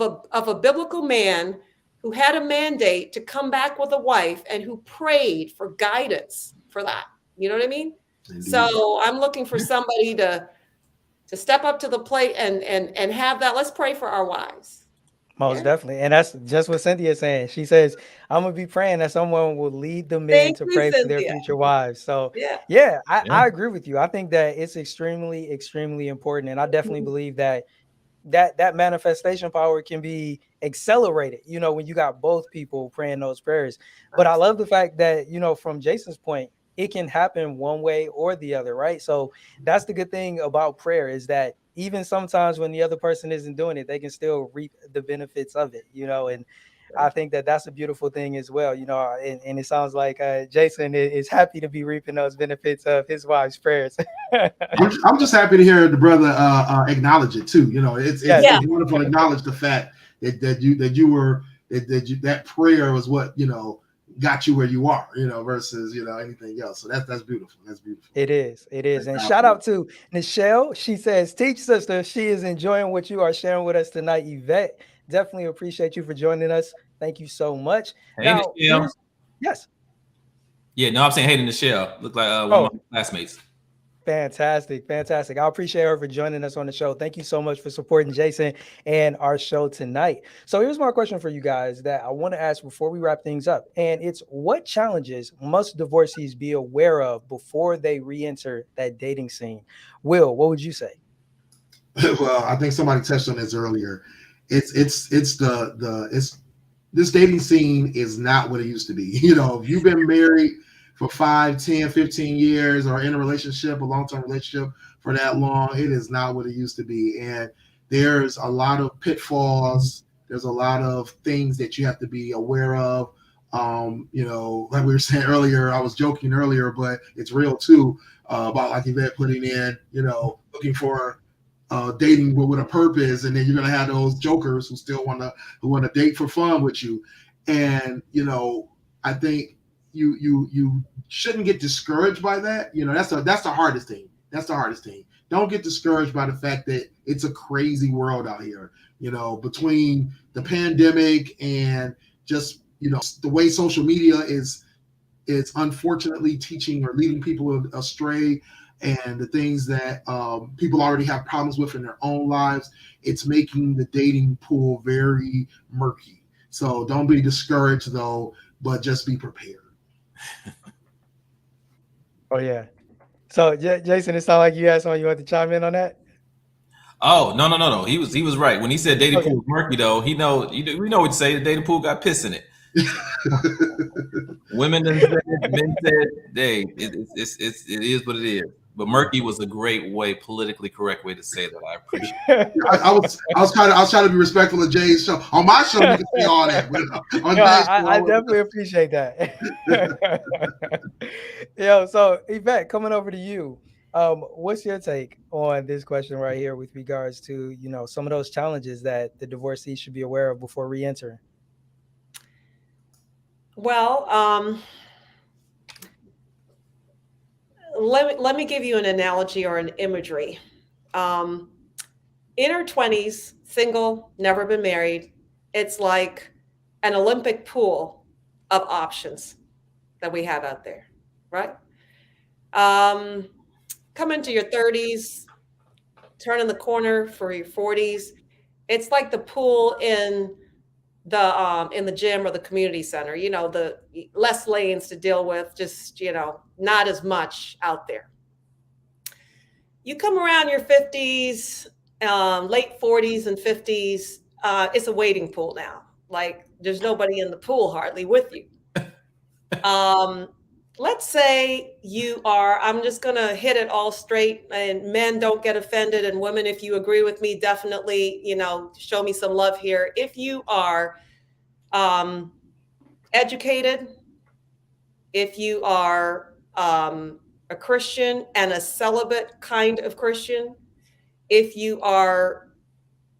a biblical man who had a mandate to come back with a wife and who prayed for guidance for that. You know what I mean? Indeed. So I'm looking for somebody to step up to the plate and have that. Let's pray for our wives. Most definitely. And that's just what Cynthia's saying. She says, I'm going to be praying that someone will lead the men to pray for their future wives. So I agree with you. I think that it's extremely, extremely important. And I definitely believe that manifestation power can be accelerated, when you got both people praying those prayers. But I love the fact that, from Jason's point, it can happen one way or the other, right? So that's the good thing about prayer, is that even sometimes when the other person isn't doing it, they can still reap the benefits of it, and I think that that's a beautiful thing as well, and it sounds like Jason is happy to be reaping those benefits of his wife's prayers. I'm just happy to hear the brother acknowledge it too. It's wonderful to acknowledge the fact that prayer was what, got you where you are, versus, anything else. So that's beautiful. That's beautiful. It is. And shout out to Nichelle. She says, teach sister. She is enjoying what you are sharing with us tonight, Yvette. Definitely appreciate you for joining us. Thank you so much. Hey, Nichelle. Yes. Yeah, no, I'm saying hey to Nichelle. Look like one of my classmates. Fantastic. I appreciate her for joining us on the show. Thank you so much for supporting Jason and our show tonight. So here's my question for you guys that I want to ask before we wrap things up. And it's, what challenges must divorcees be aware of before they re-enter that dating scene? Will, what would you say? Well, I think somebody touched on this earlier. This dating scene is not what it used to be. If you've been married for 5, 10, 15 years or in a relationship, a long-term relationship for that long, it is not what it used to be. And there's a lot of pitfalls. There's a lot of things that you have to be aware of. Like we were saying earlier, I was joking earlier, but it's real too, about like Yvette putting in, looking for dating with a purpose. And then you're going to have those jokers who still want to date for fun with you. And, I think you shouldn't get discouraged by that. That's the hardest thing. Don't get discouraged by the fact that it's a crazy world out here, between the pandemic and just, the way social media is unfortunately teaching or leading people astray, and the things that people already have problems with in their own lives. It's making the dating pool very murky. So don't be discouraged though, but just be prepared. Oh yeah. So Jason, it sounded like you had something you want to chime in on that. Oh no. He was right when he said dating pool is murky though. We know what you say. The dating pool got piss in it. Women and men said, "Hey, it is what it is." But murky was a great way, politically correct way to say that. I appreciate I was trying to be respectful of Jay's show. On my show, you can say all that. But on Yo, Jay's I show, definitely appreciate that. Yo, so Yvette, coming over to you, what's your take on this question right here with regards to, you know, some of those challenges that the divorcee should be aware of before re-entering? Well, let me give you an analogy or an imagery. In her 20s, single, never been married, it's like an Olympic pool of options that we have out there, right? Come into your 30s, turning the corner for your 40s. It's like the pool in the gym or the community center, you know, the less lanes to deal with, just, you know, not as much out there. You come around your 50s, late 40s and 50s, it's a wading pool now. Like there's nobody in the pool hardly with you. Let's say you are, I'm just going to hit it all straight, and men don't get offended. And women, if you agree with me, definitely, you know, show me some love here. If you are educated, if you are a Christian and a celibate kind of Christian, if you are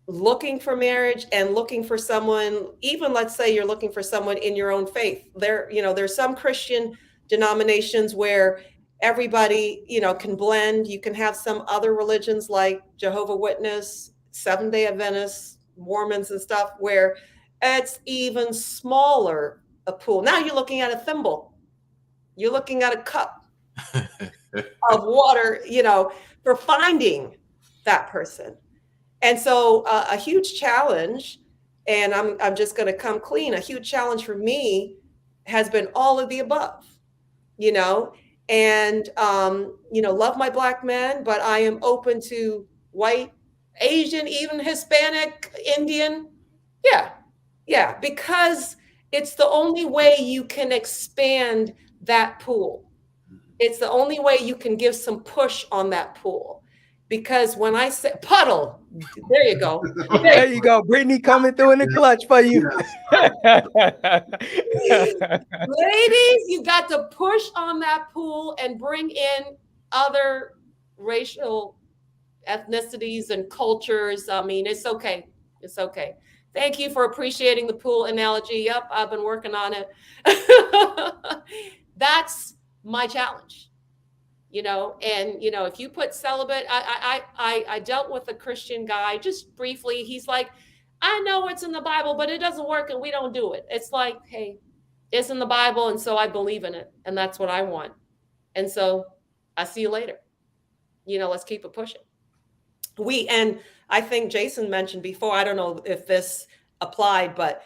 looking for marriage and looking for someone, even let's say you're looking for someone in your own faith, there, you know, there's some Christian denominations where everybody, you know, can blend. You can have some other religions like Jehovah's Witness, Seventh-day Adventists, Mormons and stuff, where it's even smaller a pool. Now you're looking at a thimble. You're looking at a cup of water, you know, for finding that person. And so a huge challenge, and I'm just going to come clean, a huge challenge for me has been all of the above, you know, and, you know, love my Black men, but I am open to white, Asian, even Hispanic, Indian. Yeah, because it's the only way you can expand that pool. It's the only way you can give some push on that pool. Because when I say puddle, there you go. There you go. Brittany coming through in the clutch for you. Ladies, you got to push on that pool and bring in other racial ethnicities and cultures. I mean, it's okay. It's okay. Thank you for appreciating the pool analogy. Yep, I've been working on it. That's my challenge. You know, and, you know, if you put celibate, I dealt with a Christian guy just briefly. He's like, I know it's in the Bible, but it doesn't work and we don't do it. It's like, hey, it's in the Bible. And so I believe in it. And that's what I want. And so I see you later. You know, let's keep it pushing. And I think Jason mentioned before, I don't know if this applied, but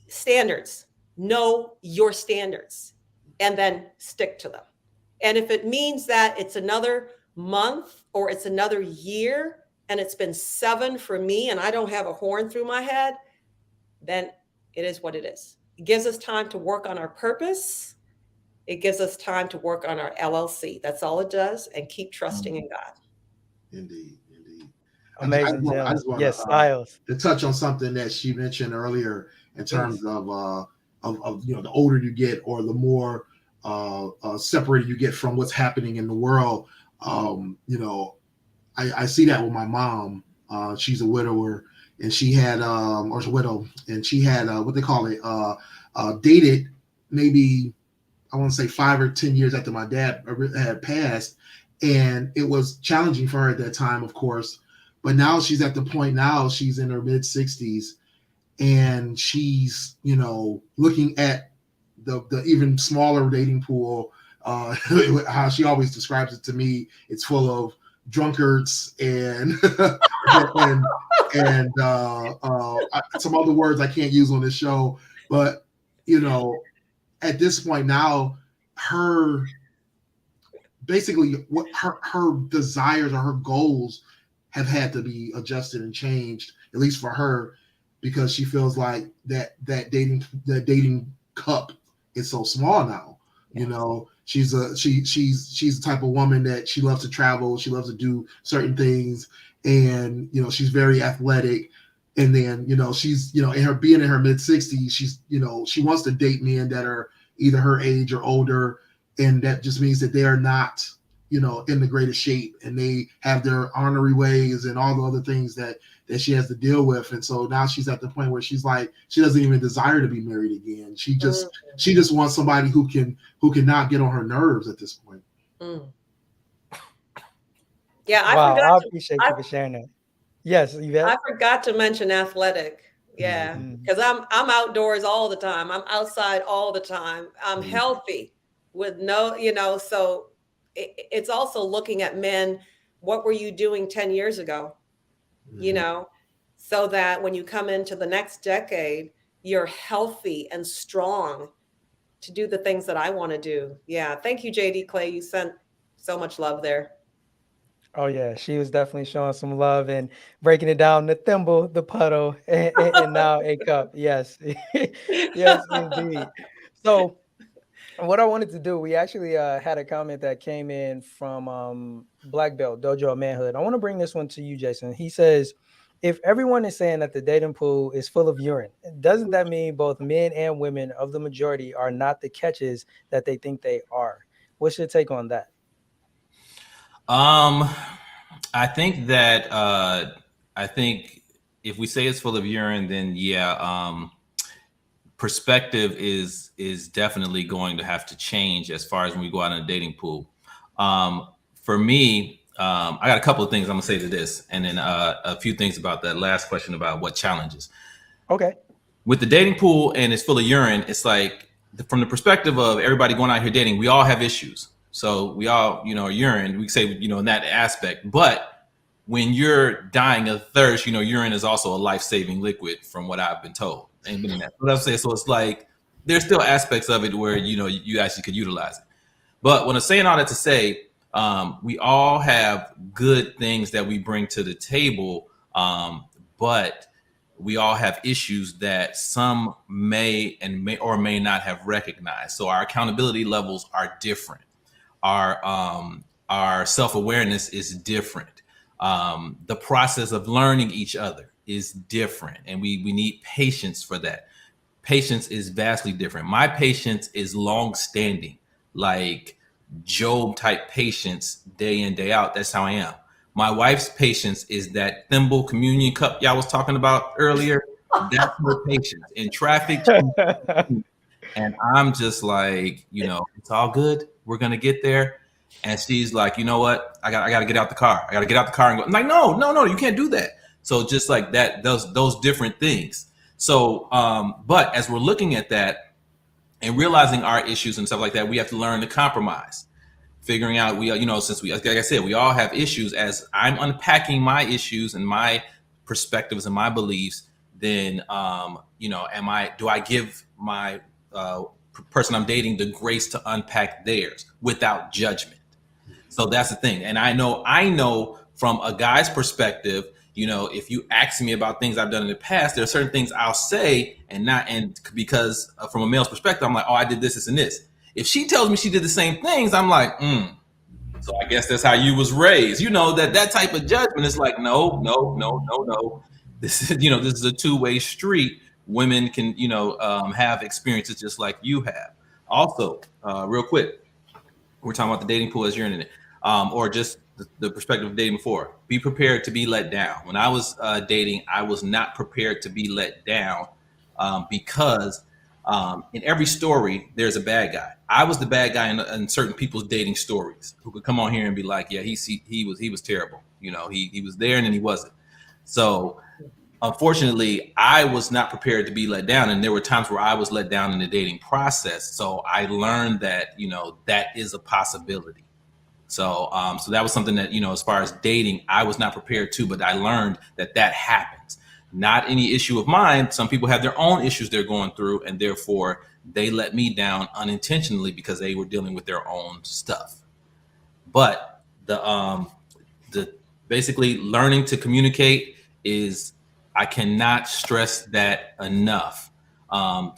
standards, know your standards and then stick to them. And if it means that it's another month or it's another year and it's been 7 for me and I don't have a horn through my head, then it is what it is. It gives us time to work on our purpose. It gives us time to work on our LLC. That's all it does. And keep trusting in God. Indeed. Amazing. I just want yes, Styles. to touch on something that she mentioned earlier in terms of you know, the older you get or the more separated you get from what's happening in the world. You know, I see that with my mom. She's a widower, and she had or a widow, and she had what they call it, dated maybe, I want to say 5 or 10 years after my dad had passed, and it was challenging for her at that time, of course. But now she's at the point now, she's in her mid 60s, and she's, you know, looking at the even smaller dating pool. How she always describes it to me, it's full of drunkards and and some other words I can't use on this show. But, you know, at this point now, her basically what her desires or her goals have had to be adjusted and changed, at least for her, because she feels like that dating cup is so small now. You know, she's the type of woman that she loves to travel. She loves to do certain things, and you know, she's very athletic. And then, you know, she's, you know, in her being in her mid 60s, she's, you know, she wants to date men that are either her age or older, and that just means that they are not, you know, in the greatest shape, and they have their ornery ways and all the other things that she has to deal with. And so now she's at the point where she's like, she doesn't even desire to be married again. She just wants somebody who can not get on her nerves at this point. Yeah, I appreciate you for sharing that. Yes, Yvette? I forgot to mention athletic. Yeah, because I'm outdoors all the time. I'm outside all the time. I'm healthy with no, you know, so it's also looking at men. What were you doing 10 years ago? You know, so that when you come into the next decade, you're healthy and strong to do the things that I want to do. Yeah. Thank you, JD Clay. You sent so much love there. Oh yeah, she was definitely showing some love and breaking it down, the thimble, the puddle, and now a cup. Yes. Yes, indeed. So what I wanted to do, we actually had a comment that came in from Black Belt, Dojo of Manhood. I want to bring this one to you, Jason. He says, if everyone is saying that the dating pool is full of urine, doesn't that mean both men and women of the majority are not the catches that they think they are? What's your take on that? I think that I think if we say it's full of urine, then yeah, perspective is definitely going to have to change as far as when we go out in a dating pool. For me, I got a couple of things I'm gonna say to this, and then a few things about that last question about what challenges. Okay. With the dating pool and it's full of urine, it's like from the perspective of everybody going out here dating, we all have issues. So we all, you know, urine, we say, you know, in that aspect. But when you're dying of thirst, you know, urine is also a life-saving liquid from what I've been told. Ain't been in that. What I'm saying, so it's like there's still aspects of it where, you know, you actually could utilize it. But when I'm saying all that to say, we all have good things that we bring to the table, but we all have issues that some may or may not have recognized. So our accountability levels are different. Our self-awareness is different. The process of learning each other is different, and we need patience for that. Patience is vastly different. My patience is long-standing, like Job type patience, day in, day out. That's how I am. My wife's patience is that thimble communion cup y'all was talking about earlier. That's her patience in traffic. And I'm just like, you know, it's all good. We're going to get there. And she's like, you know what? I got to get out the car. I got to get out the car and go. I'm like, no, you can't do that. So just like that, those different things. So, but as we're looking at that and realizing our issues and stuff like that, we have to learn to compromise, figuring out you know, since like I said, we all have issues. As I'm unpacking my issues and my perspectives and my beliefs, then, you know, do I give my person I'm dating the grace to unpack theirs without judgment? So that's the thing. And I know from a guy's perspective, you know, if you ask me about things I've done in the past, there are certain things I'll say and because from a male's perspective, I'm like, oh, I did this and this. If she tells me she did the same things, I'm like, so I guess that's how you was raised. You know, that type of judgment is like, no. This is, you know, this is a two-way street. Women can, you know, have experiences just like you have. Also, real quick, we're talking about the dating pool as you're in it, or just the perspective of dating before. Be prepared to be let down. When I was dating, I was not prepared to be let down because in every story, there's a bad guy. I was the bad guy in certain people's dating stories who could come on here and be like, yeah, he was terrible. You know, he was there and then he wasn't. So unfortunately, I was not prepared to be let down. And there were times where I was let down in the dating process. So I learned that, you know, that is a possibility. So so that was something that, you know, as far as dating, I was not prepared to, but I learned that happens. Not any issue of mine. Some people have their own issues they're going through, and therefore they let me down unintentionally because they were dealing with their own stuff. But the basically learning to communicate is, I cannot stress that enough.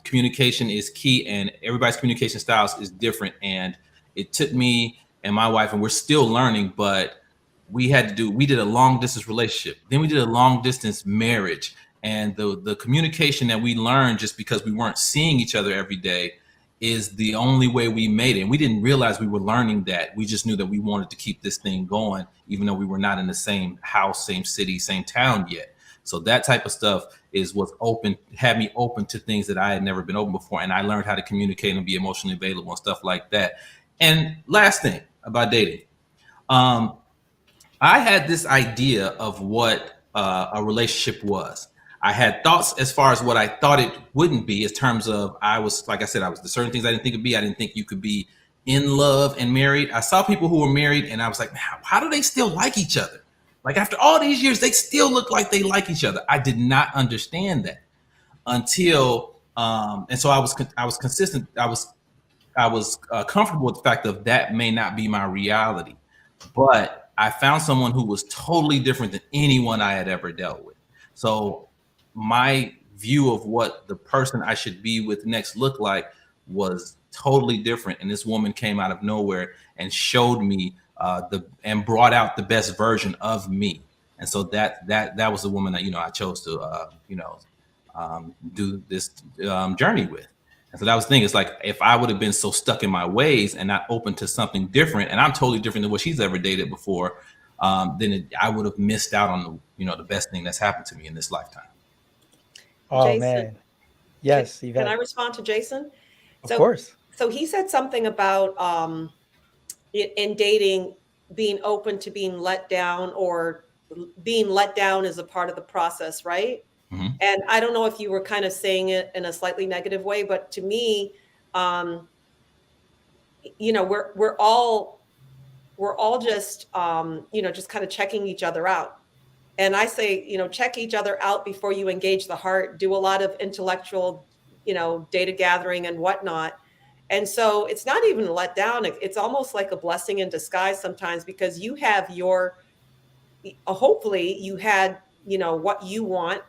Communication is key, and everybody's communication styles is different. And it took me and my wife, and we're still learning, but we did a long distance relationship. Then we did a long distance marriage. And the communication that we learned just because we weren't seeing each other every day is the only way we made it. And we didn't realize we were learning that. We just knew that we wanted to keep this thing going, even though we were not in the same house, same city, same town yet. So that type of stuff is what had me open to things that I had never been open before. And I learned how to communicate and be emotionally available and stuff like that. And last thing about dating, I had this idea of what a relationship was. I had thoughts as far as what I thought it wouldn't be, in terms of, like I said, the certain things I didn't think it'd be. I didn't think you could be in love and married. I saw people who were married and I was like, how do they still like each other? Like, after all these years, they still look like they like each other. I did not understand that until, and so I was consistent. I was comfortable with the fact of that may not be my reality, but I found someone who was totally different than anyone I had ever dealt with. So my view of what the person I should be with next looked like was totally different. And this woman came out of nowhere and showed me and brought out the best version of me. And so that was the woman that, I chose to, do this journey with. And so that was the thing. It's like, if I would have been so stuck in my ways and not open to something different, and I'm totally different than what she's ever dated before, then I would have missed out on the best thing that's happened to me in this lifetime. Oh, Jason, man. Yes. Can I respond to Jason? Of course. So he said something about in dating, being open to being let down, or being let down is a part of the process, right? Mm-hmm. And I don't know if you were kind of saying it in a slightly negative way, but to me, we're all just just kind of checking each other out. And I say, check each other out before you engage the heart. Do a lot of intellectual, data gathering and whatnot. And so it's not even a letdown. It's almost like a blessing in disguise sometimes, because you have hopefully you had, what you want.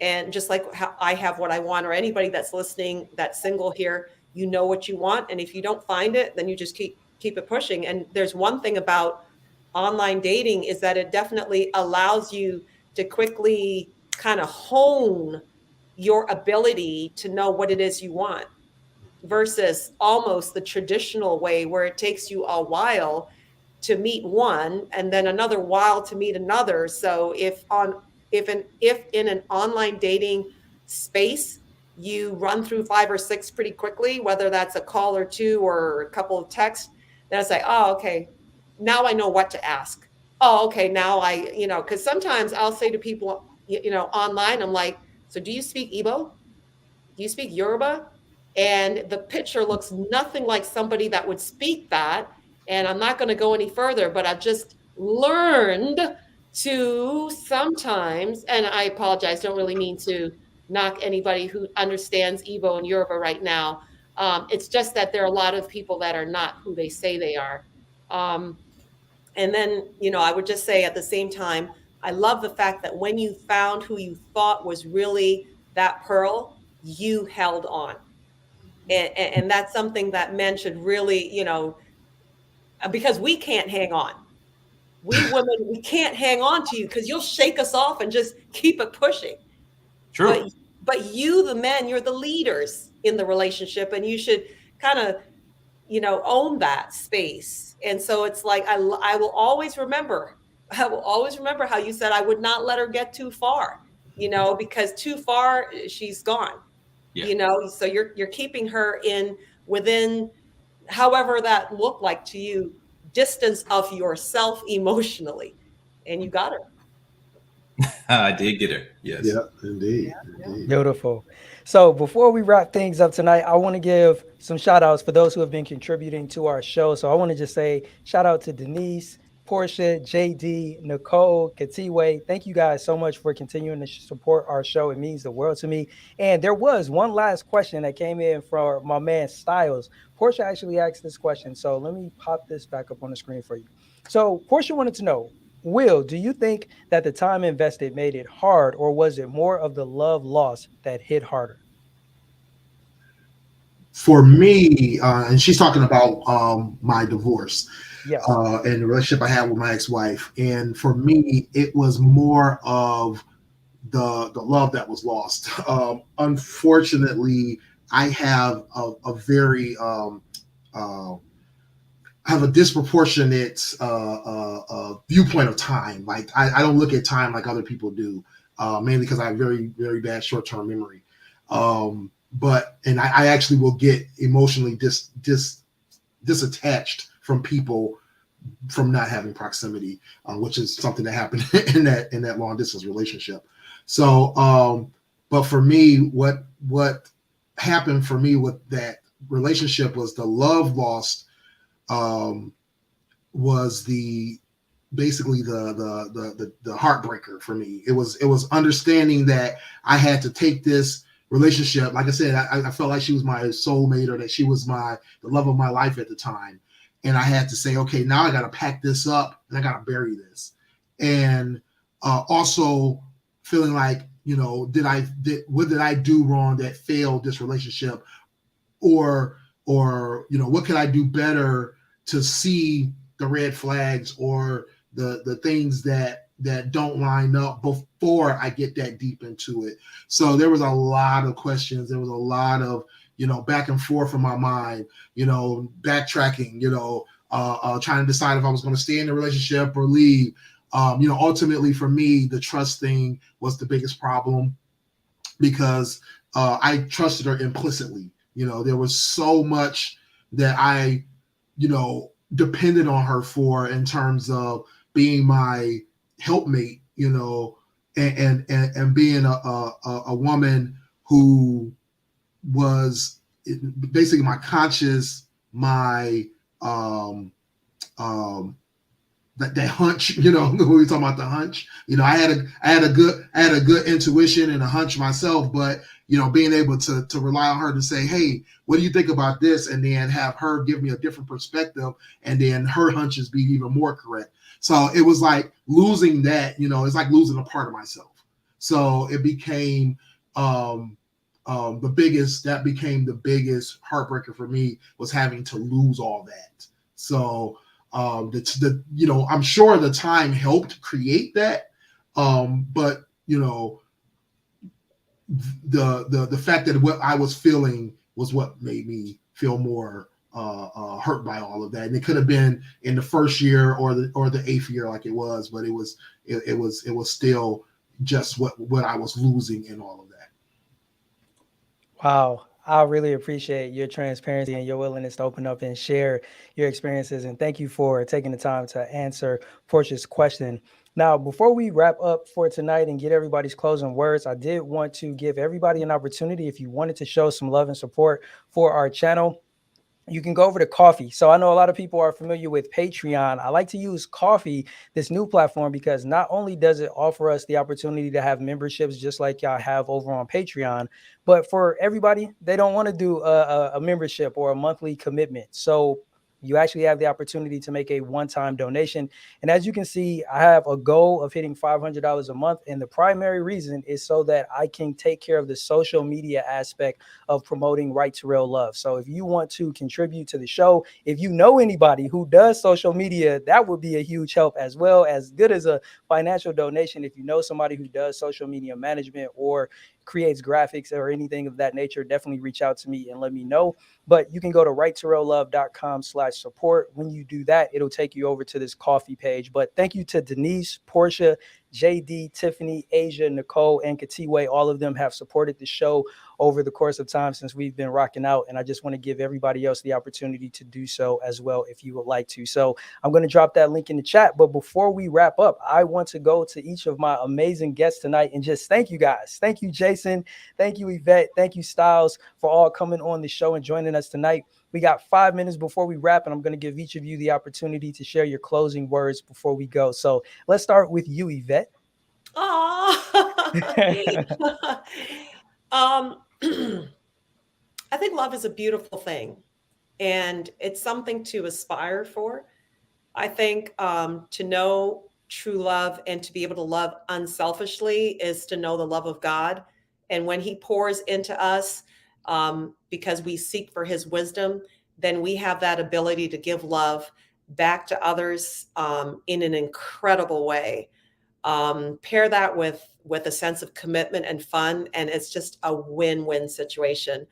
And just like how I have what I want, or anybody that's listening, that's single here, what you want. And if you don't find it, then you just keep it pushing. And there's one thing about online dating, is that it definitely allows you to quickly kind of hone your ability to know what it is you want, versus almost the traditional way where it takes you a while to meet one and then another while to meet another. So if in an online dating space, you run through 5 or 6 pretty quickly, whether that's a call or 2 or a couple of texts, then it's like, oh, okay, now I know what to ask. Oh, okay, now because sometimes I'll say to people, online, I'm like, so do you speak Igbo? Do you speak Yoruba? And the picture looks nothing like somebody that would speak that. And I'm not going to go any further, but I've just learned to sometimes, and I apologize, don't really mean to knock anybody who understands Igbo and Yoruba right now. It's just that there are a lot of people that are not who they say they are. And then, I would just say at the same time, I love the fact that when you found who you thought was really that pearl, you held on. And that's something that men should really, because we can't hang on. We women, we can't hang on to you because you'll shake us off and just keep it pushing. True. But you, the men, you're the leaders in the relationship, and you should kind of, own that space. And so it's like, I will always remember how you said I would not let her get too far, because too far, she's gone. Yeah. So you're keeping her within however that looked like to you, distance of yourself emotionally, and you got her. I did get her. Yes. Yeah, indeed. Yeah. Beautiful. So before we wrap things up tonight, I want to give some shout outs for those who have been contributing to our show. So I want to just say shout out to Denise, Portia, JD, Nicole, Katiwe. Thank you guys so much for continuing to support our show. It means the world to me. And there was one last question that came in from my man Styles. Portia actually asked this question. So let me pop this back up on the screen for you. So Portia wanted to know, Will, do you think that the time invested made it hard, or was it more of the love lost that hit harder? for me, and she's talking about my divorce Yes. and the relationship I had with my ex-wife. And for me, it was more of the love that was lost. Unfortunately, I have a very I have a disproportionate viewpoint of time. Like I don't look at time like other people do, mainly because I have very, very bad short-term memory. And I actually will get emotionally disattached from people from not having proximity, which is something that happened in that long distance relationship. So, but for me, what happened for me with that relationship was the love lost. Was basically the heartbreaker for me. It was understanding that I had to take this relationship. Like I said, I felt like she was my soulmate, or that she was the love of my life at the time. And I had to say, okay, now I got to pack this up and I got to bury this. And also feeling like, what did I do wrong that failed this relationship? Or what can I do better to see the red flags or the things that don't line up before I get that deep into it. So there was a lot of questions. There was a lot of, back and forth in my mind, backtracking, trying to decide if I was going to stay in the relationship or leave. Ultimately for me, the trust thing was the biggest problem, because I trusted her implicitly. There was so much that I, depended on her for, in terms of being my helpmate, and being a woman who was basically my conscience, my that hunch, when we talking about the hunch, I had a good intuition and a hunch myself, but being able to rely on her to say, hey, what do you think about this? And then have her give me a different perspective, and then her hunches be even more correct. So it was like losing that, it's like losing a part of myself. So it became the biggest heartbreaker for me, was having to lose all that. So I'm sure the time helped create that, but the fact that what I was feeling was what made me feel more hurt by all of that. And it could have been in the first year or the 8th year, like it was, but it was still just what I was losing in all of that. Wow. I really appreciate your transparency and your willingness to open up and share your experiences. And thank you for taking the time to answer Portia's question. Now, before we wrap up for tonight and get everybody's closing words, I did want to give everybody an opportunity. If you wanted to show some love and support for our channel, you can go over to Ko-fi. So I know a lot of people are familiar with Patreon. I like to use Ko-fi, this new platform, because not only does it offer us the opportunity to have memberships just like y'all have over on Patreon, but for everybody, they don't want to do a membership or a monthly commitment. So you actually have the opportunity to make a one-time donation. And as you can see, I have a goal of hitting $500 a month. And the primary reason is so that I can take care of the social media aspect of promoting Right to Real Love. So if you want to contribute to the show, if you know anybody who does social media, that would be a huge help, as well as good as a financial donation. If you know somebody who does social media management or creates graphics or anything of that nature, definitely reach out to me and let me know. But you can go to righttoreallove.com/support. When you do that, it'll take you over to this Ko-fi page. But thank you to Denise, Portia, JD, Tiffany, Asia, Nicole, and Katiwe. All of them have supported the show over the course of time since we've been rocking out. And I just want to give everybody else the opportunity to do so as well, if you would like to. So I'm going to drop that link in the chat. But before we wrap up, I want to go to each of my amazing guests tonight and just thank you guys. Thank you, Jason. Thank you, Yvette. Thank you, Styles, for all coming on the show and joining us tonight. We got 5 minutes before we wrap, and I'm going to give each of you the opportunity to share your closing words before we go. So let's start with you, Yvette. I think love is a beautiful thing, and it's something to aspire for. I think to know true love and to be able to love unselfishly is to know the love of God. And when he pours into us, because we seek for his wisdom, then we have that ability to give love back to others in an incredible way. Pair that with a sense of commitment and fun, and it's just a win-win situation.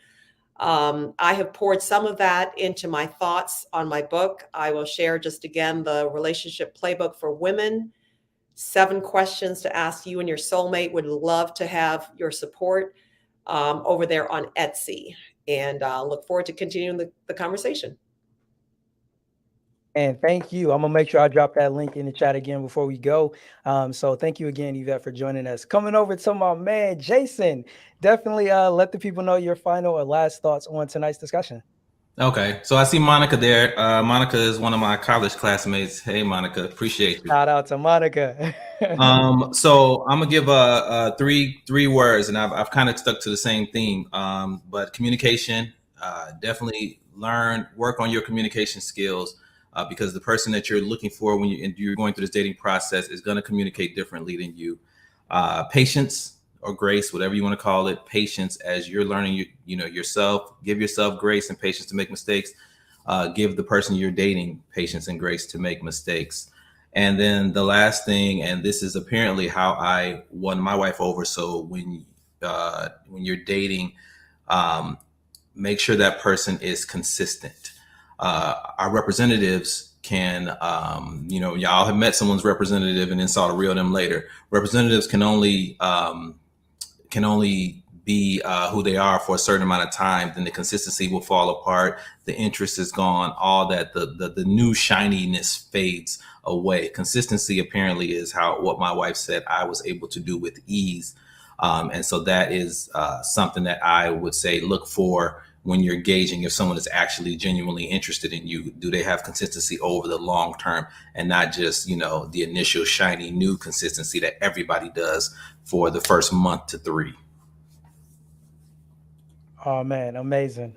I have poured some of that into my thoughts on my book. I will share just again the relationship playbook for women, 7 questions to ask you and your soulmate. Would love to have your support over there on Etsy, and look forward to continuing the conversation. And thank you. I'm gonna make sure I drop that link in the chat again before we go. So thank you again, Yvette, for joining us. Coming over to my man, Jason. Definitely let the people know your final or last thoughts on tonight's discussion. Okay, so I see Monica there. Monica is one of my college classmates. Hey, Monica, appreciate you. Shout out to Monica. So I'm gonna give three words, and I've kind of stuck to the same theme. But communication, definitely work on your communication skills. Because the person that you're looking for when you're going through this dating process is going to communicate differently than you. Patience or grace, whatever you want to call it, patience as you're learning, yourself. Give yourself grace and patience to make mistakes. Give the person you're dating patience and grace to make mistakes. And then the last thing, and this is apparently how I won my wife over. So when you're dating, make sure that person is consistent. Our representatives can, y'all have met someone's representative and then saw the real them later. Representatives can only be who they are for a certain amount of time. Then the consistency will fall apart. The interest is gone. All that the new shininess fades away. Consistency apparently is what my wife said I was able to do with ease, and so that is something that I would say look for. When you're gauging if someone is actually genuinely interested in you, do they have consistency over the long term and not just, the initial shiny new consistency that everybody does for the first month to 3. Oh man, amazing.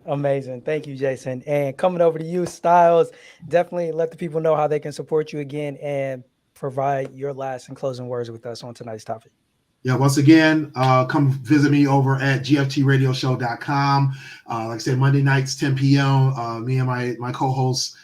Thank you, Jason. And coming over to you, Styles, definitely let the people know how they can support you again and provide your last and closing words with us on tonight's topic. Yeah, once again, come visit me over at gftradioshow.com. Like I said, Monday nights, 10 p.m. Me and my co-hosts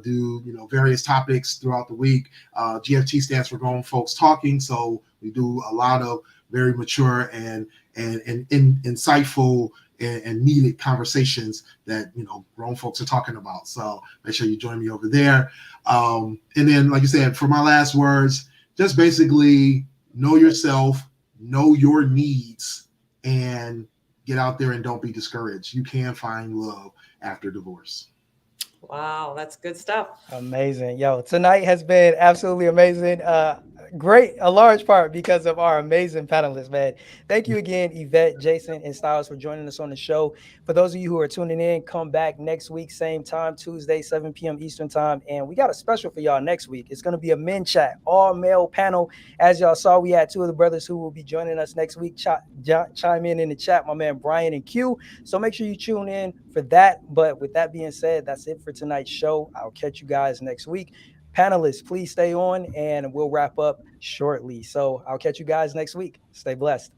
do various topics throughout the week. GFT stands for Grown Folks Talking, so we do a lot of very mature and insightful and needed conversations that grown folks are talking about. So make sure you join me over there. And then, like you said, for my last words, just basically know yourself. Know your needs and get out there and don't be discouraged. You can find love after divorce. Wow, that's good stuff. Amazing. Yo, tonight has been absolutely amazing. Great, a large part because of our amazing panelists, man. Thank you again, Yvette, Jason, and Styles for joining us on the show. For those of you who are tuning in, come back next week, same time, Tuesday, 7 p.m. Eastern time. And we got a special for y'all next week. It's going to be a men chat, all male panel. As y'all saw, we had 2 of the brothers who will be joining us next week. Chime in the chat, my man Brian and Q. So make sure you tune in for that. But with that being said, that's it for tonight's show. I'll catch you guys next week. Panelists, please stay on and we'll wrap up shortly. So I'll catch you guys next week. Stay blessed.